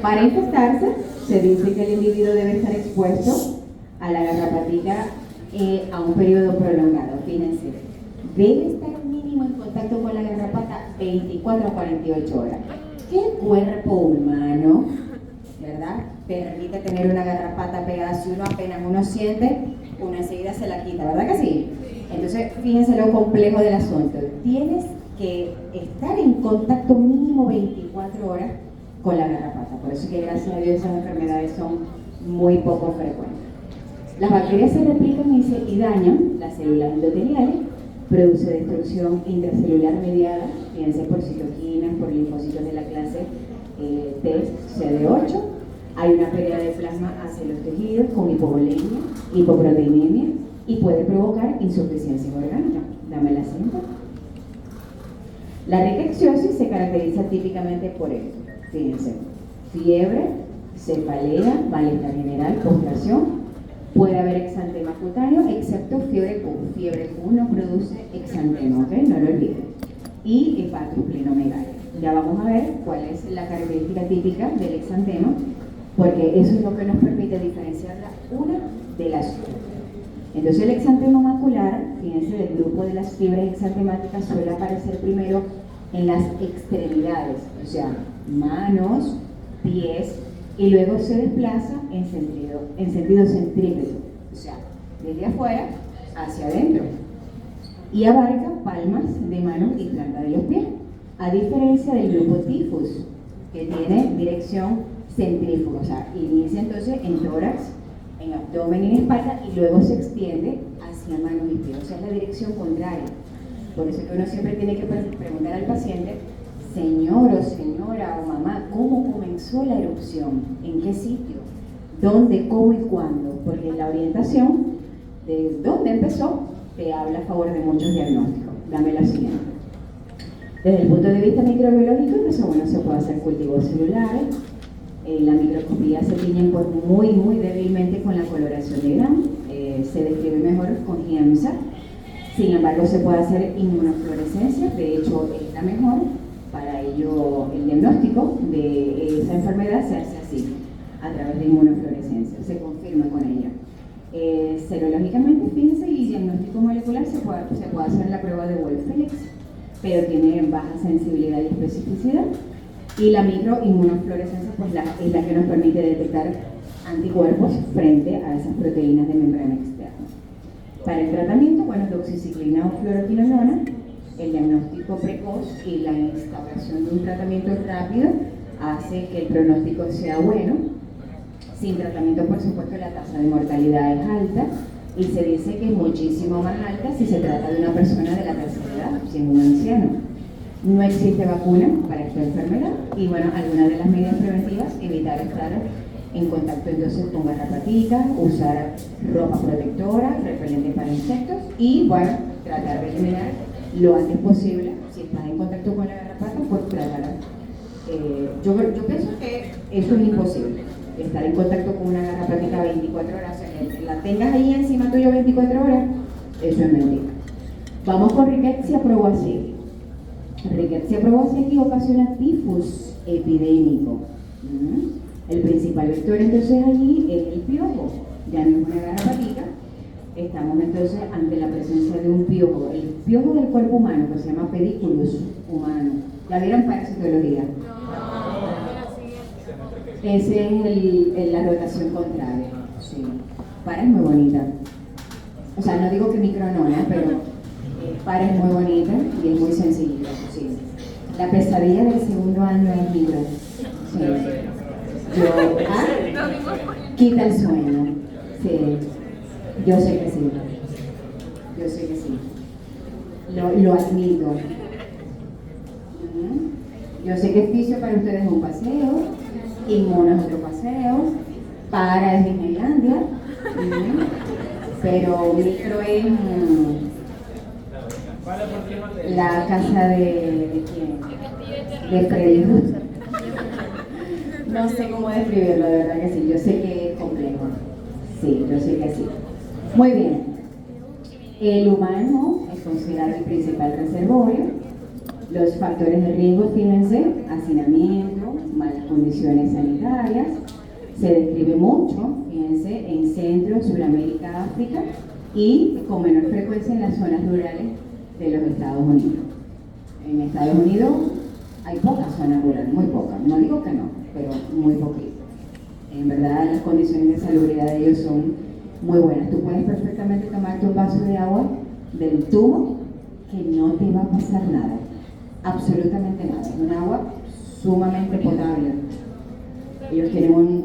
Para infectarse, se dice que el individuo debe estar expuesto a la garrapatica a un periodo prolongado. Fíjense, debe estar mínimo en contacto con la garrapata 24 a 48 horas. ¿Qué cuerpo humano, verdad, permite tener una garrapata pegada? Si uno apenas uno siente, uno enseguida se la quita, ¿verdad que sí? Entonces, fíjense lo complejo del asunto. Tienes que estar en contacto mínimo 24 horas con la garrapata. Por eso que, gracias a Dios, esas enfermedades son muy poco frecuentes. Las bacterias se replican y dañan las células endoteliales, produce destrucción intracelular mediada, fíjense, por citoquinas, por linfocitos de la clase T, CD8. Hay una pérdida de plasma hacia los tejidos con hipovolemia, hipoproteinemia, y puede provocar insuficiencia orgánica. Dame la siguiente. La rickettsiosis se caracteriza típicamente por esto. Fíjense, fiebre, cefalea, malestar general, postración. Puede haber exantema cutáneo, excepto fiebre Q. Fiebre Q no produce exantema, ¿ok? No lo olviden. Y hepatosplenomegalia. Ya vamos a ver cuál es la característica típica del exantema, porque eso es lo que nos permite diferenciar la una de las otras. Entonces, el exantema macular, fíjense, del grupo de las fiebres exantemáticas suele aparecer primero en las extremidades, o sea, manos, pies, y luego se desplaza en sentido centrípeto, o sea, desde afuera hacia adentro, y abarca palmas de manos y planta de los pies, a diferencia del grupo tifus, que tiene dirección centrífuga, o sea, inicia entonces en tórax, en abdomen y en espalda, y luego se extiende hacia manos y pies, o sea, es la dirección contraria. Por eso que uno siempre tiene que preguntar al paciente: señor o señora o mamá, ¿cómo comenzó la erupción? ¿En qué sitio? ¿Dónde, cómo y cuándo? Porque la orientación de dónde empezó te habla a favor de muchos diagnósticos. Dame la siguiente. Desde el punto de vista microbiológico, entonces, bueno, se puede hacer cultivos celulares. La microscopía se tiñen pues muy débilmente con la coloración de Gram. Se describe mejor con GIEMSA. Sin embargo, se puede hacer inmunofluorescencia, de hecho es la mejor. Para ello, el diagnóstico de esa enfermedad se hace así, a través de inmunofluorescencia, se confirma con ella. Serológicamente, fíjense, y diagnóstico molecular se puede hacer la prueba de Wolf-Felix, pero tiene baja sensibilidad y especificidad. Y la microinmunofluorescencia pues es la que nos permite detectar anticuerpos frente a esas proteínas de membrana externa. Para el tratamiento, bueno, doxiciclina o fluoroquinolona. El diagnóstico precoz y la instauración de un tratamiento rápido hace que el pronóstico sea bueno. Sin tratamiento, por supuesto, la tasa de mortalidad es alta, y se dice que es muchísimo más alta si se trata de una persona de la tercera edad, si es un anciano. No existe vacuna para esta enfermedad, y bueno, algunas de las medidas preventivas: evitar estar en contacto entonces con garrapaticas, usar ropa protectora, repelente para insectos, y bueno, tratar de eliminar lo antes posible. Si estás en contacto con la garrapata, pues tratar. Yo pienso que eso es imposible, estar en contacto con una garrapatita 24 horas, o sea, que la tengas ahí encima tuyo 24 horas, eso es mentira. Vamos con Rickettsia probaceae. Rickettsia probaceae ocasiona tifus epidémico. El principal vector entonces allí es el piojo, ya no es una garrapatita, estamos entonces ante la presencia de un piojo, el piojo del cuerpo humano, que se llama pedículus humano. ¿Ya vieron parasitología? Ese es la rotación contraria. Sí. Para es muy bonita. O sea, no digo que micro no, ¿eh? Pero para es muy bonita y es muy sencillita. Sí. La pesadilla del segundo año es micro. Sí. Quita el sueño. Sí. Yo sé que sí. Yo sé que sí. Lo admito. Yo sé que Fisio para ustedes es un paseo, Inmuno es otro paseo, Para es Disneylandia, pero Micro es la casa de quién? De Freddy. No sé cómo describirlo, de verdad que sí. Yo sé que es complejo. Sí, yo sé que sí. Muy bien. El humano es considerado el principal reservorio. Los factores de riesgo, fíjense, hacinamiento, malas condiciones sanitarias, se describe mucho, fíjense, en Centro, Sudamérica, África y con menor frecuencia en las zonas rurales de los Estados Unidos. En Estados Unidos hay pocas zonas rurales, muy pocas, no digo que no, pero muy poquitas. En verdad las condiciones de salubridad de ellos son muy buenas. Tú puedes perfectamente tomarte un vaso de agua del tubo que no te va a pasar nada. Absolutamente nada, es un agua sumamente potable. Ellos tienen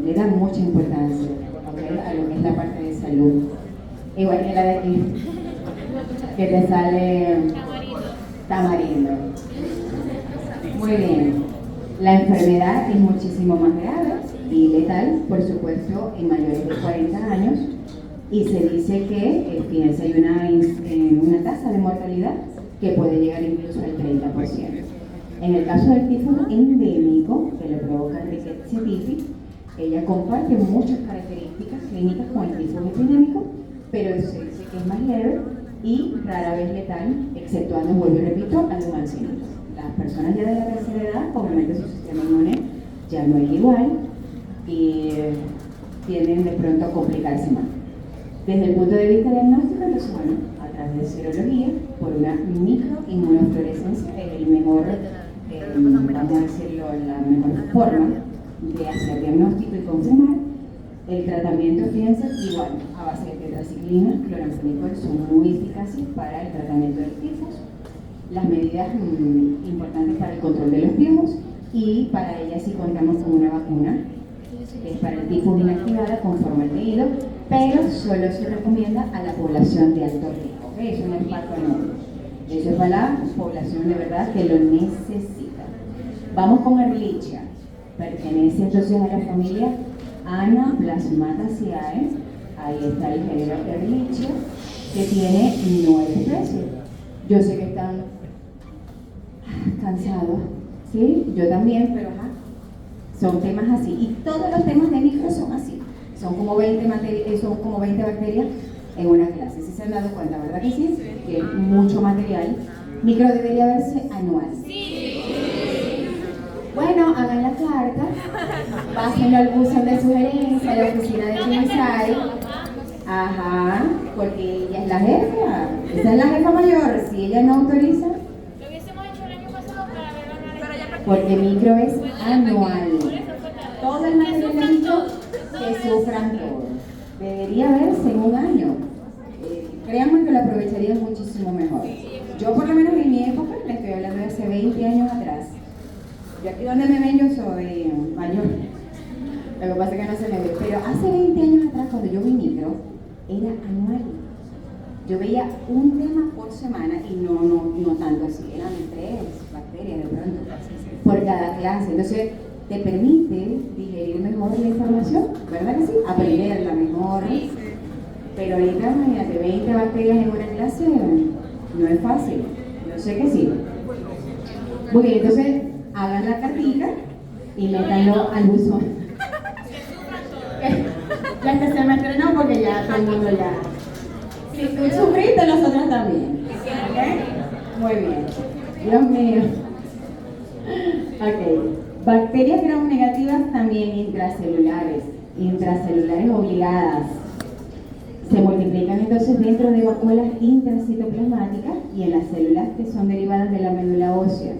le dan mucha importancia, ¿okay?, a lo que es la parte de salud. Igual que la de aquí, que te sale tamarindo. Muy bien. La enfermedad es muchísimo más grave y letal, por supuesto, en mayores de 40 años. Y se dice que, fíjense, hay una tasa de mortalidad que puede llegar incluso al 30%. En el caso del tifus endémico, que le provoca Rickettsia typhi, ella comparte muchas características clínicas con el tifus epidémico, pero se dice que es más leve y rara vez letal, exceptuando, vuelvo y repito, a los ancianos. Las personas ya de la tercera edad, obviamente su sistema inmune ya no es igual y tienden de pronto a complicarse más. Desde el punto de vista diagnóstico, entonces, bueno, a través de serología, por una microinmunofluorescencia, es el mejor, vamos a decirlo, la mejor forma de hacer diagnóstico y confirmar. El tratamiento, fíjense, igual, a base de tetraciclina, cloramfenicol, son muy eficaces para el tratamiento del tifus. Las medidas importantes para el control de los piojos, y para ellas sí contamos con una vacuna, que es para el tifus inactivada con formaldehído, pero solo se recomienda a la población de alto riesgo, ¿okay? Eso no es para todo el mundo. Eso es para la población de verdad que lo necesita. Vamos con Ehrlichia. Pertenece entonces a la familia Anaplasmataceae. Ahí está el género Ehrlichia, que tiene 9 especies. Yo sé que están cansados, ¿sí? Yo también, pero son temas así. Y todos los temas de micro son así. Son como 20 bacterias en una clase. ¿Sí se han dado cuenta, verdad que sí? Que mucho material. Micro debería verse anual. Sí. Bueno, hagan la carta, pásenlo al buzón de sugerencia, a la oficina de Chimisai. Ajá, porque ella es la jefa. Esa es la jefa mayor. Si ella no autoriza. Lo hubiésemos hecho el año pasado para ver. Porque micro es anual. Todo el material de micro que sufran todo. Debería verse en un año. Créanme que lo aprovecharían muchísimo mejor. Yo por lo menos en mi época, le estoy hablando de hace 20 años atrás. Yo aquí donde me ven yo soy mayor. Lo que pasa es que no se me ve. Pero hace 20 años atrás, cuando yo vi micro, era anual. Yo veía un tema por semana y no tanto así. Eran 3 bacterias de pronto por cada clase. Entonces, te permite digerir mejor la información, ¿verdad que sí? Aprenderla mejor. Pero ahorita, imagínate, 20 bacterias en una clase no es fácil. Yo sé que sí. Muy bien, entonces hagan la cartita y métanlo al buzón. Ya este semestre no, porque ya todo el mundo ya. Si tú sufriste, nosotros también. ¿Ok? Muy bien. Dios mío. Ok. Bacterias gram negativas también intracelulares. intracelulares obligadas. Se multiplican entonces dentro de vacuolas intracitoplasmáticas y en las células que son derivadas de la médula ósea.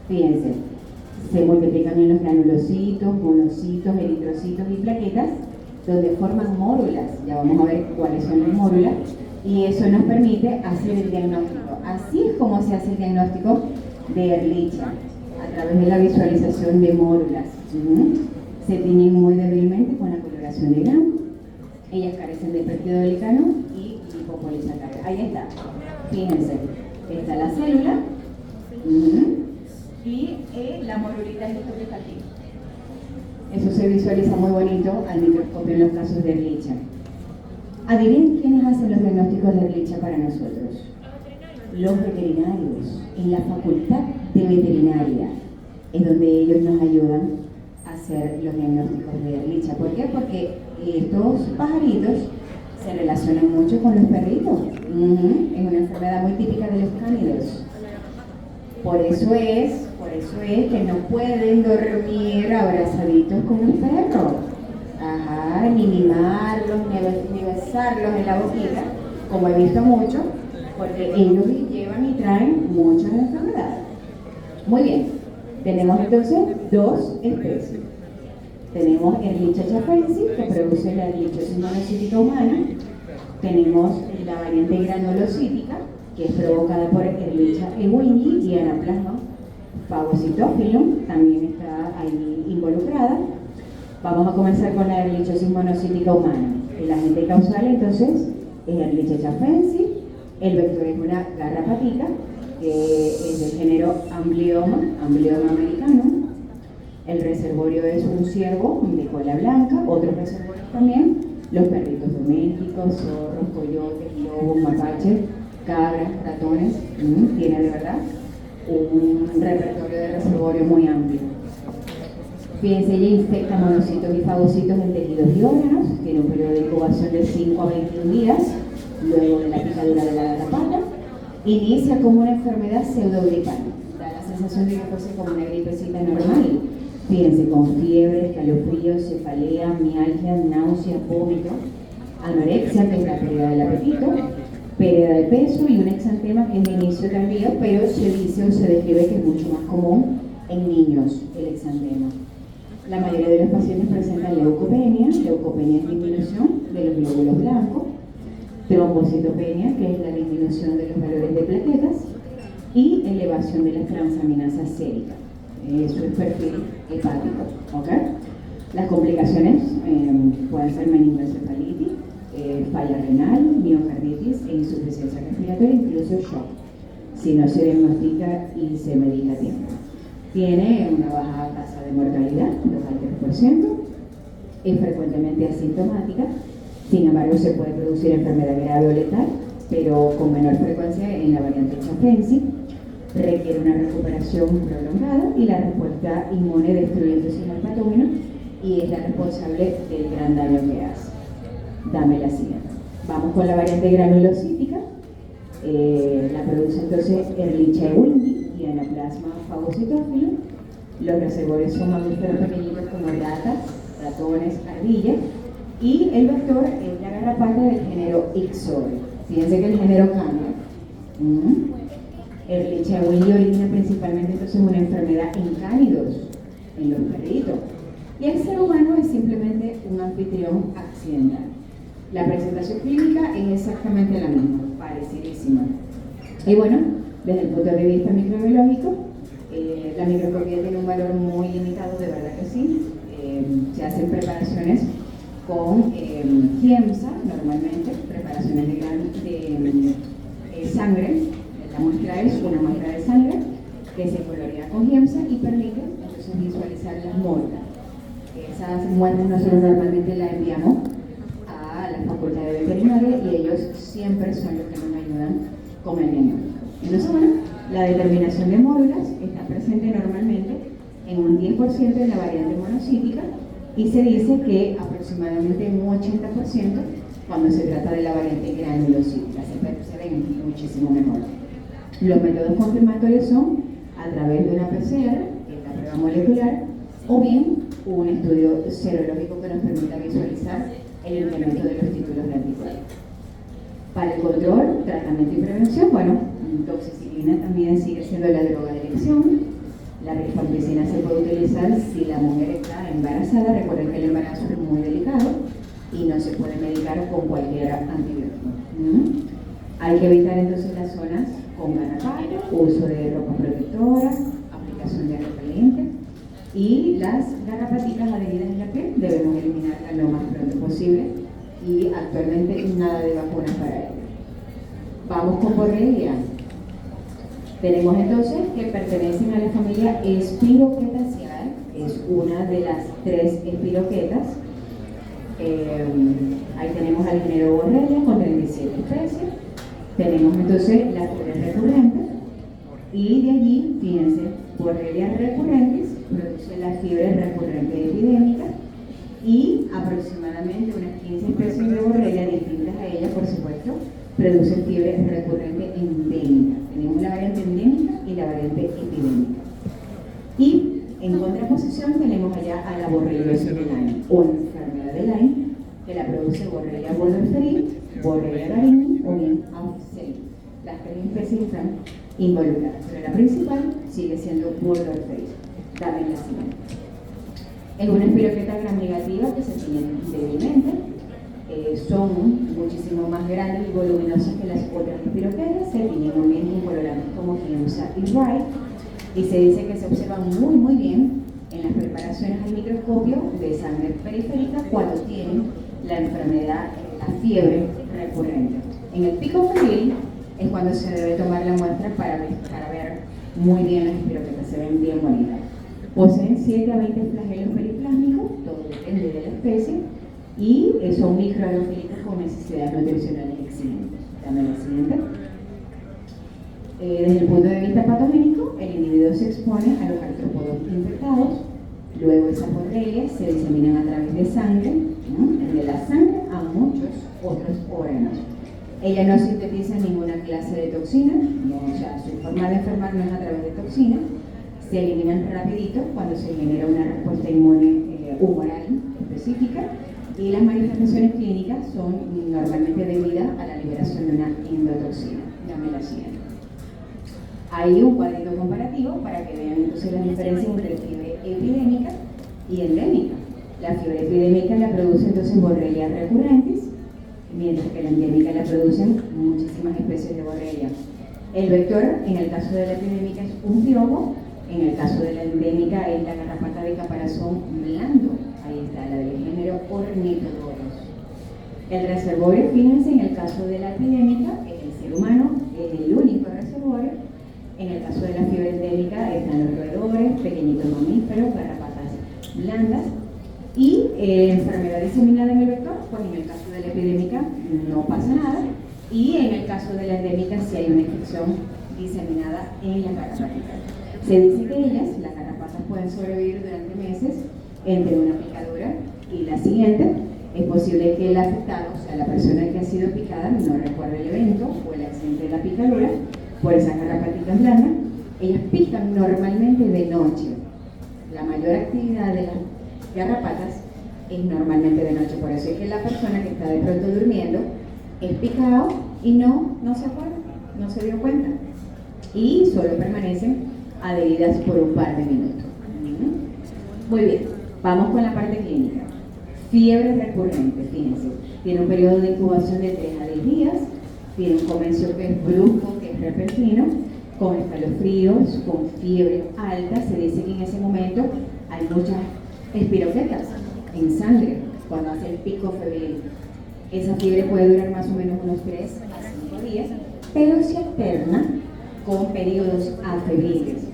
Fíjense, se multiplican en los granulocitos, monocitos, eritrocitos y plaquetas, donde forman mórulas. Ya vamos a ver cuáles son las mórulas. Y eso nos permite hacer el diagnóstico. Así es como se hace el diagnóstico de Ehrlichia, a través de la visualización de mórulas. Se tiñen muy débilmente con la coloración de grano. Ellas carecen de péptido glicano y lipopolisacáridos. Ahí está. Fíjense, está la célula y la morulita es esto que está aquí. Eso se visualiza muy bonito al microscopio en los casos de Ehrlichia. Adivinen quiénes hacen los diagnósticos de Ehrlichia para nosotros. Los veterinarios. En la facultad de veterinaria es donde ellos nos ayudan a hacer los diagnósticos de Ehrlichia. ¿Por qué? Porque estos pajaritos se relacionan mucho con los perritos. Es una enfermedad muy típica de los cánidos. Por eso es que no pueden dormir abrazaditos con los perros. Ajá, ni mimarlos, ni besarlos en la boquita, como he visto mucho, porque ellos llevan y traen muchas enfermedades. Muy bien, tenemos entonces dos especies. Tenemos Ehrlichia chafensis, que produce la ehrlichiosis monocítica humana. Tenemos la variante granulocítica, que es provocada por Ehrlichia ewingi y Anaplasma phagocytophilum, también está ahí involucrada. Vamos a comenzar con la ehrlichiosis monocítica humana. El agente causal entonces es Ehrlichia chafensis. El vector es una garrapatita, que es del género Amblyoma americanum. El reservorio es un ciervo de cola blanca. Otros reservorios también, los perritos domésticos, zorros, coyotes, lobos, mapaches, cabras, ratones. Tiene de verdad un repertorio de reservorio muy amplio. Fíjense, ella infecta monocitos y fagocitos en tejidos y órganos. Tiene un periodo de incubación de 5 a 21 días, luego de la picadura de la garrapata. Inicia como una enfermedad pseudogripal. Da la sensación de que fuese como una gripecita normal. Fíjense, con fiebre, escalofríos, cefalea, mialgia, náuseas, vómito, anorexia, que es la pérdida del apetito, pérdida de peso y un exantema que es de inicio tardío, pero se dice o se describe que es mucho más común en niños el exantema. La mayoría de los pacientes presentan leucopenia. Leucopenia es disminución de los glóbulos blancos. Trombocitopenia, que es la disminución de los valores de plaquetas. Y elevación de las transaminasas séricas. Eso es perfil hepático. ¿Okay? Las complicaciones pueden ser meningoencefalitis, falla renal, miocarditis e insuficiencia respiratoria, incluso shock, si no se diagnostica y se medica a tiempo. Tiene una baja tasa de mortalidad, 2 al 3%, es frecuentemente asintomática, sin embargo se puede producir enfermedad grave o letal, pero con menor frecuencia en la variante chafensis. Requiere una recuperación prolongada y la respuesta inmune destruye entonces al patógeno y es la responsable del gran daño que hace. Dame la siguiente. Vamos con la variante granulocítica. La produce entonces Ehrlichia ewingi y Anaplasma phagocytophilum. Los reservorios son mamíferos pequeñitos como ratas, ratones, ardillas. Y el vector es la garrapata del género Ixodes. Fíjense que el género cambia. Ehrlichia ewingi origina principalmente entonces una enfermedad en cánidos, en los perritos. Y el ser humano es simplemente un anfitrión accidental. La presentación clínica es exactamente la misma, parecidísima. Y bueno, desde el punto de vista microbiológico, la microscopía tiene un valor muy limitado, de verdad que sí. Se hacen preparaciones con Giemsa, normalmente, preparaciones de sangre. La muestra es una muestra de sangre que se colorea con Giemsa y permite entonces visualizar las muestras. Esas muestras nosotros normalmente las enviamos a la facultad de veterinaria y ellos siempre son los que nos ayudan con el diagnóstico. Entonces, bueno, la determinación de módulas está presente normalmente en un 10% de la variante monocítica y se dice que aproximadamente en un 80% cuando se trata de la variante granulocítica. Se ven muchísimo mejor. Los métodos confirmatorios son a través de una PCR, que es la prueba molecular, o bien un estudio serológico que nos permita visualizar el incremento de los títulos de anticuerpos. Para el control, tratamiento y prevención, bueno, doxiciclina también sigue siendo la droga de elección. La rifampicina se puede utilizar si la mujer está embarazada. Recuerden que el embarazo es muy delicado y no se puede medicar con cualquier antibiótico. Hay que evitar entonces las zonas con garrapatas, uso de ropa protectora, aplicación de repelente, y las garrapatitas adheridas en la piel debemos eliminarlas lo más pronto posible, y actualmente nada de vacunas para ello. Vamos con borrelia. Tenemos entonces que pertenecen a la familia Spirochetaceae, es una de las 3 espiroquetas. Ahí tenemos al género Borrelia con 37 especies. Tenemos entonces las fiebres recurrentes, y de allí, fíjense, Borrelia recurrentis produce la fiebre recurrente epidémica, y aproximadamente unas 15 especies de Borrelia distintas a ella, por supuesto, producen fiebre recurrente endémica. Tenemos la variante endémica y la variante epidémica. Y en contraposición tenemos allá a la borreliosis de Lyme, o enfermedad de Lyme, que la produce Borrelia burgdorferi, Borrelia garini o bien Afzeli. Las 3 especies están involucradas, pero la principal sigue siendo burgdorferi. Dame la siguiente. Es una espiroqueta gram negativa que se tiene débilmente. Son muchísimo más grandes y voluminosas que las otras espiroquetas, se tienen muy bien con colorantes como Giemsa y Wright, y se dice que se observan muy bien en las preparaciones al microscopio de sangre periférica cuando tienen la enfermedad, la fiebre recurrente. En el pico febril es cuando se debe tomar la muestra para ver muy bien las espiroquetas, se ven bien bonitas. Poseen 7 a 20 flagelos periplásmicos, todo depende de la especie, y son microaerofílicos con necesidades nutricionales excelentes. Dame la siguiente. Desde el punto de vista patogénico, el individuo se expone a los artrópodos infectados, luego esas borrelias se diseminan a través de sangre, de la sangre a muchos otros órganos. Ella no sintetiza ninguna clase de toxina, o sea, su forma de enfermar no es a través de toxina, se eliminan rapidito cuando se genera una respuesta inmune humoral específica, y las manifestaciones clínicas son normalmente debidas a la liberación de una endotoxina. Dame la siguiente. Hay un cuadrito comparativo para que vean entonces las diferencias entre fiebre epidémica y endémica. La fiebre epidémica la produce entonces Borrelia recurrentis, mientras que la endémica la producen muchísimas especies de Borrelia. El vector, en el caso de la epidémica, es un piojo, en el caso de la endémica es la garrapata de caparazón blando. Ahí está, la del género Ornithodorus. El reservorio, fíjense, en el caso de la epidémica, es el ser humano, es el único reservorio. En el caso de la fiebre endémica están los roedores, pequeñitos mamíferos, garrapatas blandas. Y enfermedad diseminada en el vector, pues en el caso de la epidémica no pasa nada. Y en el caso de la endémica sí hay una infección diseminada en la garrapata. Se dice que ellas, las garrapatas, pueden sobrevivir durante meses entre una picadura y la siguiente. Es posible que el afectado, o sea, la persona que ha sido picada, no recuerde el evento o el accidente de la picadura por esas garrapatitas blandas. Ellas pican normalmente de noche. La mayor actividad de las garrapatas es normalmente de noche, por eso es que la persona que está de pronto durmiendo es picado y no se acuerda, no se dio cuenta, y solo permanecen adheridas por un par de minutos. Muy bien, vamos con la parte clínica. Fiebre recurrente, fíjense, tiene un periodo de incubación de 3 a 10 días, tiene un comienzo que es brusco, que es repentino, con escalofríos, con fiebre alta. Se dice que en ese momento hay muchas espiroquetas en sangre cuando hace el pico febril. Esa fiebre puede durar más o menos unos 3 a 5 días, pero se alterna con periodos afebriles,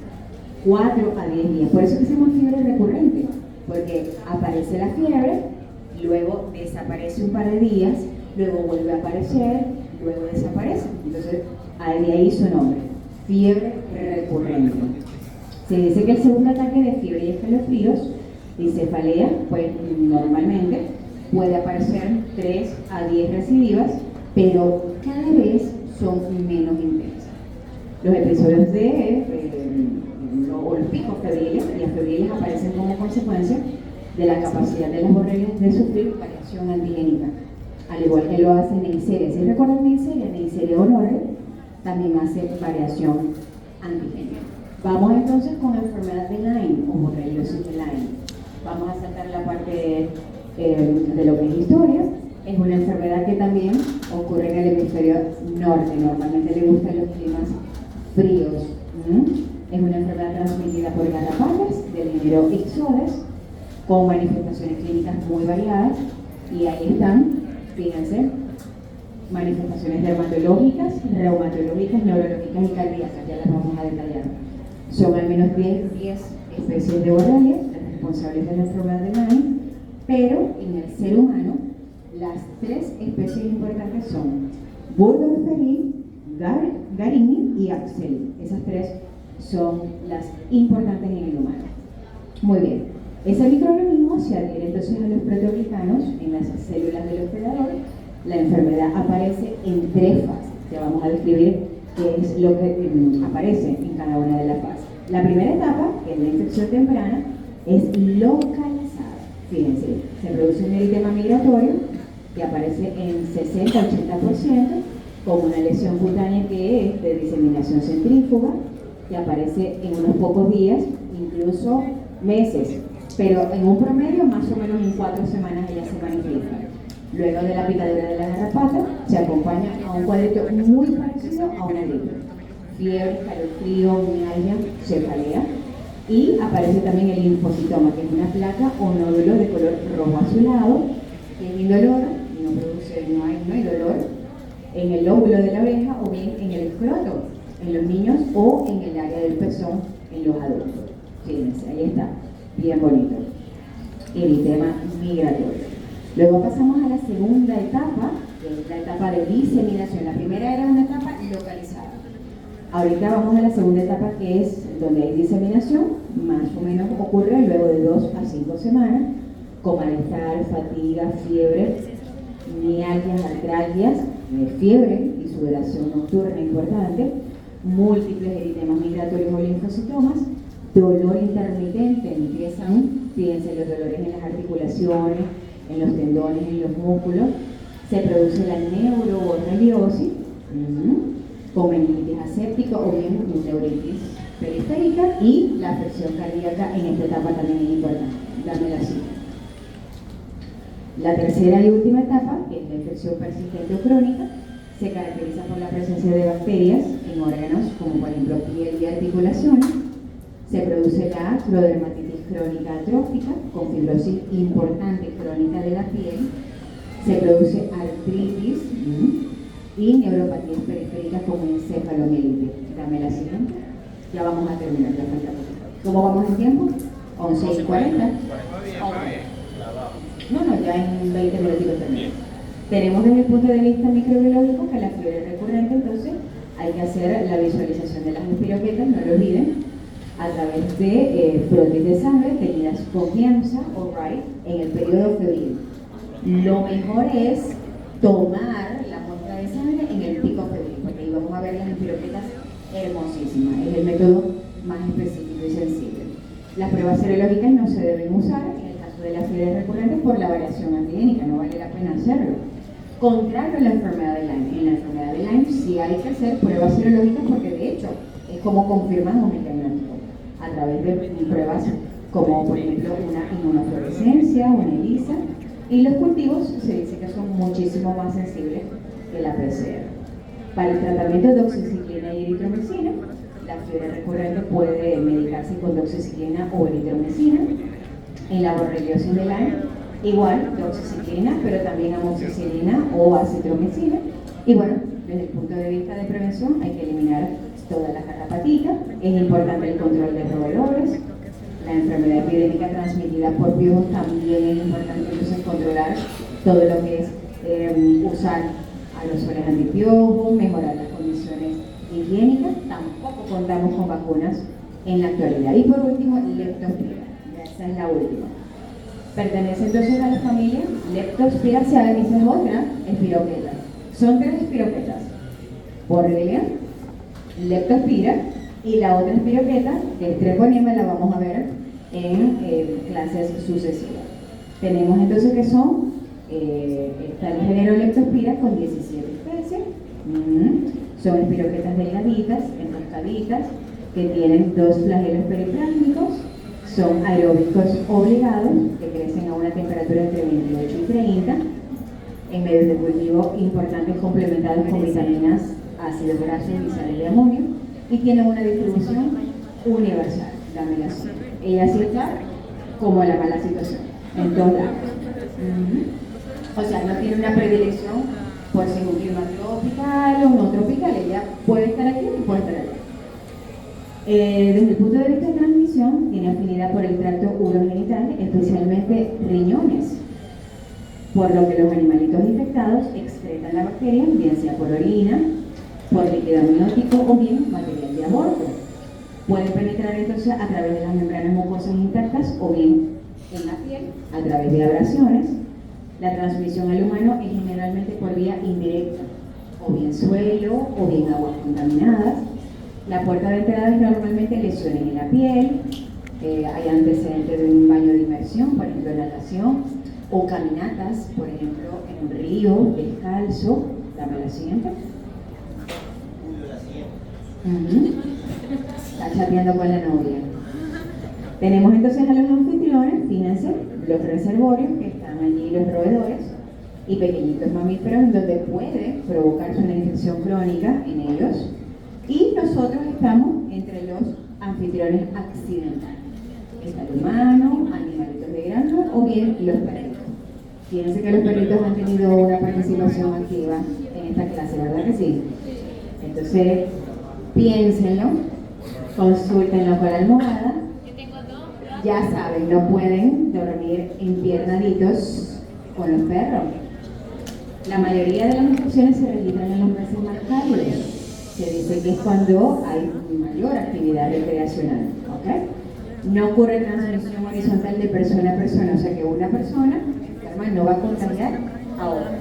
4 a 10 días. Por eso que se llama fiebre recurrente, porque aparece la fiebre, luego desaparece un par de días, luego vuelve a aparecer, luego desaparece. Entonces, de ahí su nombre, fiebre recurrente. Se dice que el segundo ataque de fiebre y escalofríos y cefalea, pues normalmente puede aparecer 3 a 10 recidivas, pero cada vez son menos intensas. Los episodios de los picos febriles y las febriles aparecen como consecuencia de la capacidad de las borregas de sufrir variación antigénica, al igual que lo hace Neisseria. Si recuerdan Neisseria gonorrea también hace variación antigénica. Vamos entonces con la enfermedad de Lyme o borreliosis de Lyme. Vamos a saltar la parte de lo que es historia. Es una enfermedad que también ocurre en el hemisferio norte. Normalmente le gustan los climas fríos. Es una enfermedad transmitida por garrapatas del género Ixodes, con manifestaciones clínicas muy variadas. Y ahí están, fíjense, manifestaciones dermatológicas, reumatológicas, neurológicas y cardíacas. Ya las vamos a detallar. Son al menos 10 especies de borrelia las responsables de la enfermedad de Lyme, pero en el ser humano las 3 especies importantes son Burgdorferi, Garini y Axel. Esas 3 son las importantes en el humano. Muy bien, ese microorganismo se adhiere entonces a los proteoglicanos en las células del hospedador. La enfermedad aparece en 3 fases. Ya vamos a describir qué es lo que aparece en cada una de las fases. La primera etapa, que es la infección temprana, es localizada. Fíjense, se produce un eritema migratorio que aparece en 60-80%, con una lesión cutánea que es de diseminación centrífuga, que aparece en unos pocos días, incluso meses, pero en un promedio más o menos en 4 semanas ella se manifiesta. Luego de la picadura de la garrapata, se acompaña a un cuadrito muy parecido a una gripe. Fiebre, calofrío, mialgia, cefalea, y aparece también el linfocitoma, que es una placa o nódulo de color rojo azulado, que es indoloro, no hay dolor, en el lóbulo de la oreja o bien en el escroto, en los niños, o en el área del pezón en los adultos. Fíjense, ahí está, bien bonito. Eritema migratorio. Luego pasamos a la segunda etapa, que es la etapa de diseminación. La primera era una etapa localizada. Ahorita vamos a la segunda etapa, que es donde hay diseminación, más o menos ocurre luego de 2 a 5 semanas, con malestar, fatiga, fiebre, mialgias, artralgias, fiebre y sudoración nocturna importante, múltiples eritemas migratorios o linfocitomas, dolor intermitente, empiezan, fíjense, los dolores en las articulaciones, en los tendones, en los músculos, se produce la neuroborreliosis, con meningitis aséptica o bien neuritis periférica, y la afección cardíaca en esta etapa también es importante. Dame la cita. La tercera y última etapa, que es la infección persistente o crónica, se caracteriza por la presencia de bacterias en órganos como por ejemplo piel y articulaciones. Se produce la acrodermatitis crónica atrófica con fibrosis importante crónica de la piel. Se produce artritis y neuropatías periféricas como encefalomielitis. Dame la siguiente. Ya vamos a terminar, ya falta poquito. ¿Cómo vamos en tiempo? 11:40. No, ya en 20 minutitos terminamos. Tenemos desde el punto de vista microbiológico que la fiebre recurrente, entonces hay que hacer la visualización de las espiroquetas, no lo olviden, a través de frotis de sangre tenidas con Giemsa o Wright en el periodo febril. Lo mejor es tomar la muestra de sangre en el pico febril, porque ahí vamos a ver las espiroquetas hermosísimas. Es el método más específico y sensible. Las pruebas serológicas no se deben usar en el caso de la fiebre recurrente por la variación antigénica, no vale la pena hacerlo. Contrario a la enfermedad de Lyme. En la enfermedad de Lyme sí hay que hacer pruebas serológicas porque de hecho es como confirmamos el diagnóstico a través de pruebas como por ejemplo una inmunofluorescencia, una ELISA, y los cultivos se dice que son muchísimo más sensibles que la PCR. Para el tratamiento de doxiciclina y eritromicina, la fiebre recurrente puede medicarse con doxiciclina o eritromicina. En la borreliosis de Lyme, igual doxiciclina, pero también amoxicilina o acitromicina. Y bueno, desde el punto de vista de prevención hay que eliminar todas las garrapatitas. Es importante el control de roedores. La enfermedad epidémica transmitida por piojos también es importante, entonces controlar todo lo que es usar aerosoles antipiojos, mejorar las condiciones higiénicas. Tampoco contamos con vacunas en la actualidad. Y por último, leptospira. Esa es la última. Pertenece entonces a la familia Leptospiraceae, esa es otra espiroqueta. Son 3 espiroquetas: Borrelia, Leptospira, y la otra espiroqueta, que es Treponema, la vamos a ver en clases sucesivas. Tenemos entonces que son, está el género Leptospira con 17 especies. Son espiroquetas delgaditas, enroscaditas, que tienen 2 flagelos periplácnicos. Son aeróbicos obligados, que crecen a una temperatura entre 28 y 30, en medios de cultivo importantes complementados con vitaminas, ácidos grasos y sales de amonio, y tienen una distribución universal, la melación. Ella sí está como la mala situación, en todos lados. O sea, no tiene una predilección por ser un clima tropical o no tropical, ella puede estar aquí y puede estar allá. Desde el punto de vista de transmisión, tiene afinidad por el tracto urogenital, especialmente riñones, por lo que los animalitos infectados excretan la bacteria, bien sea por orina, por líquido amniótico o bien material de aborto. Pueden penetrar entonces a través de las membranas mucosas intactas o bien en la piel, a través de abrasiones. La transmisión al humano es generalmente por vía indirecta, o bien suelo o bien aguas contaminadas. La puerta de entrada es normalmente lesiones en la piel, hay antecedentes de un baño de inmersión, por ejemplo natación, o caminatas, por ejemplo en un río, descalzo. Dame la siguiente. Está chateando con la novia. Tenemos entonces a los anfitriones, fíjense, los reservorios, que están allí los roedores, y pequeñitos mamíferos en donde puede provocarse una infección crónica en ellos. Y nosotros estamos entre los anfitriones accidentales. Está el humano, animalitos de granja o bien los perritos. Fíjense que los perritos han tenido una participación activa en esta clase, ¿verdad que sí? Entonces, piénsenlo, consúltenlo con la almohada. Ya saben, no pueden dormir empiernaditos con los perros. La mayoría de las infecciones se registran en los meses más cálidos. Se dice que es cuando hay mayor actividad recreacional, ¿ok? No ocurre transmisión horizontal de persona a persona, o sea que una persona enferma no va a contagiar a otra.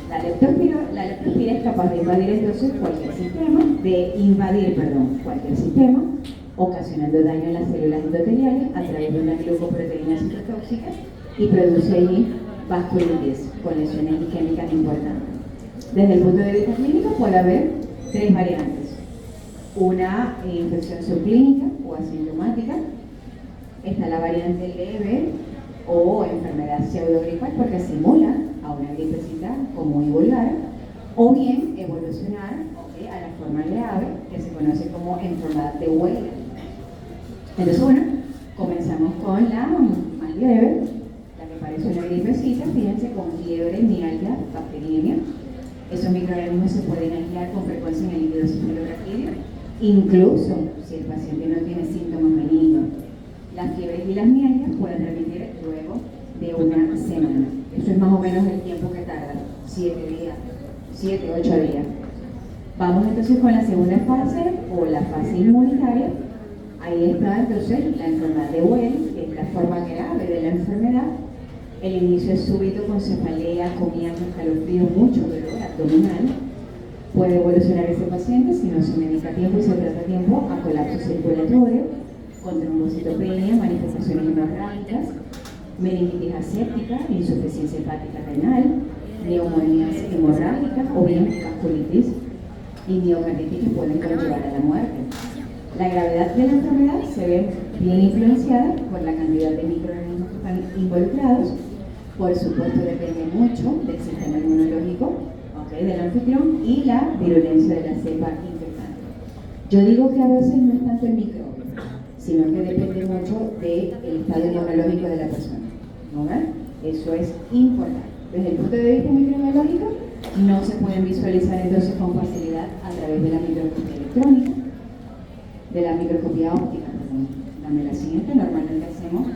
La leptospira es capaz de invadir entonces cualquier sistema, ocasionando daño en las células endoteliales a través de una glucoproteína citotóxica y produce allí vasculitis con lesiones isquémicas importantes. Desde el punto de vista clínico puede haber 3 variantes. Una infección subclínica o asintomática. Está la variante leve o enfermedad pseudogripal porque simula a una gripecita común y vulgar, o bien evolucionar a la forma grave que se conoce como enfermedad de Weller. Entonces, bueno, comenzamos con la más leve, la que parece una gripecita, fíjense, con fiebre, mialgia, bacteriemia. Esos microorganismos se pueden aislar con frecuencia en el líquido cefalorraquídeo, incluso si el paciente no tiene síntomas benignos. Las fiebres y las mialgias pueden remitir luego de una semana. Eso es más o menos el tiempo que tarda, 7 días, 7, 8 días. Vamos entonces con la segunda fase o la fase inmunitaria. Ahí está entonces la enfermedad de Well, que es la forma grave de la enfermedad. El inicio es súbito con cefalea, comida, escalofrío, mucho dolor abdominal. Puede evolucionar ese paciente si no se medica a tiempo y se trata a tiempo a colapso circulatorio, con trombocitopenia, manifestaciones hemorrágicas, meningitis aséptica, insuficiencia hepática renal, neumonías hemorrágicas o bien vasculitis y miocarditis que pueden conllevar a la muerte. La gravedad de la enfermedad se ve bien influenciada por la cantidad de microorganismos que están involucrados. Por supuesto, depende mucho del sistema inmunológico, del anfitrión y la virulencia de la cepa infectante. Yo digo que a veces no es tanto el microbio, sino que depende mucho del estado inmunológico de la persona. ¿No ven? Eso es importante. Desde el punto de vista microbiológico, no se pueden visualizar entonces con facilidad a través de la microscopía electrónica, de la microscopía óptica. Dame la siguiente. Normalmente hacemos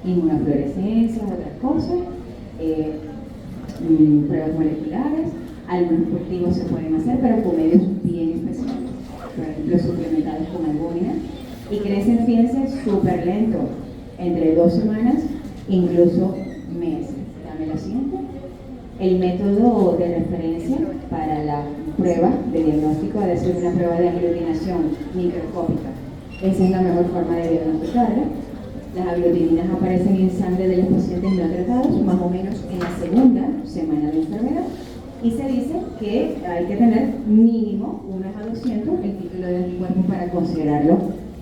inmunofluorescencias, otras cosas, pruebas moleculares. Algunos cultivos se pueden hacer, pero con medios bien especiales, por ejemplo, suplementados con albúmina, y crecen, fíjense, súper lento, entre 2 semanas, incluso meses. Dame la siguiente. El método de referencia para la prueba de diagnóstico ha de ser una prueba de aglutinación microscópica. Esa es la mejor forma de diagnosticarla. Las aglutininas aparecen en sangre de los pacientes no tratados más o menos en la segunda semana de enfermedad y se dice que hay que tener mínimo 1/200 el título de anticuerpo para considerarlo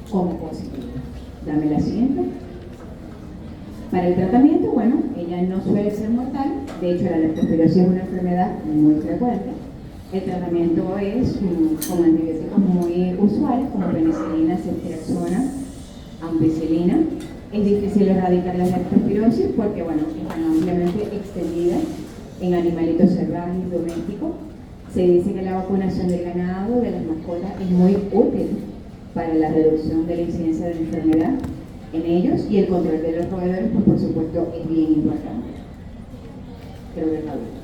como positivo. Dame la siguiente. Para el tratamiento, bueno, ella no suele ser mortal, de hecho la leptospirosis es una enfermedad muy frecuente. El tratamiento es con antibióticos muy usuales como penicilina, ceftriaxona, ampicilina. Es difícil erradicar la leptospirosis porque, bueno, están ampliamente extendidas en animalitos salvajes y domésticos. Se dice que la vacunación del ganado, de las mascotas, es muy útil para la reducción de la incidencia de la enfermedad en ellos y el control de los roedores, pues por supuesto, es bien importante. Creo que está bien.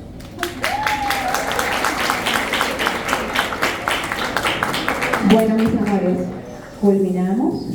Bueno, mis amores, culminamos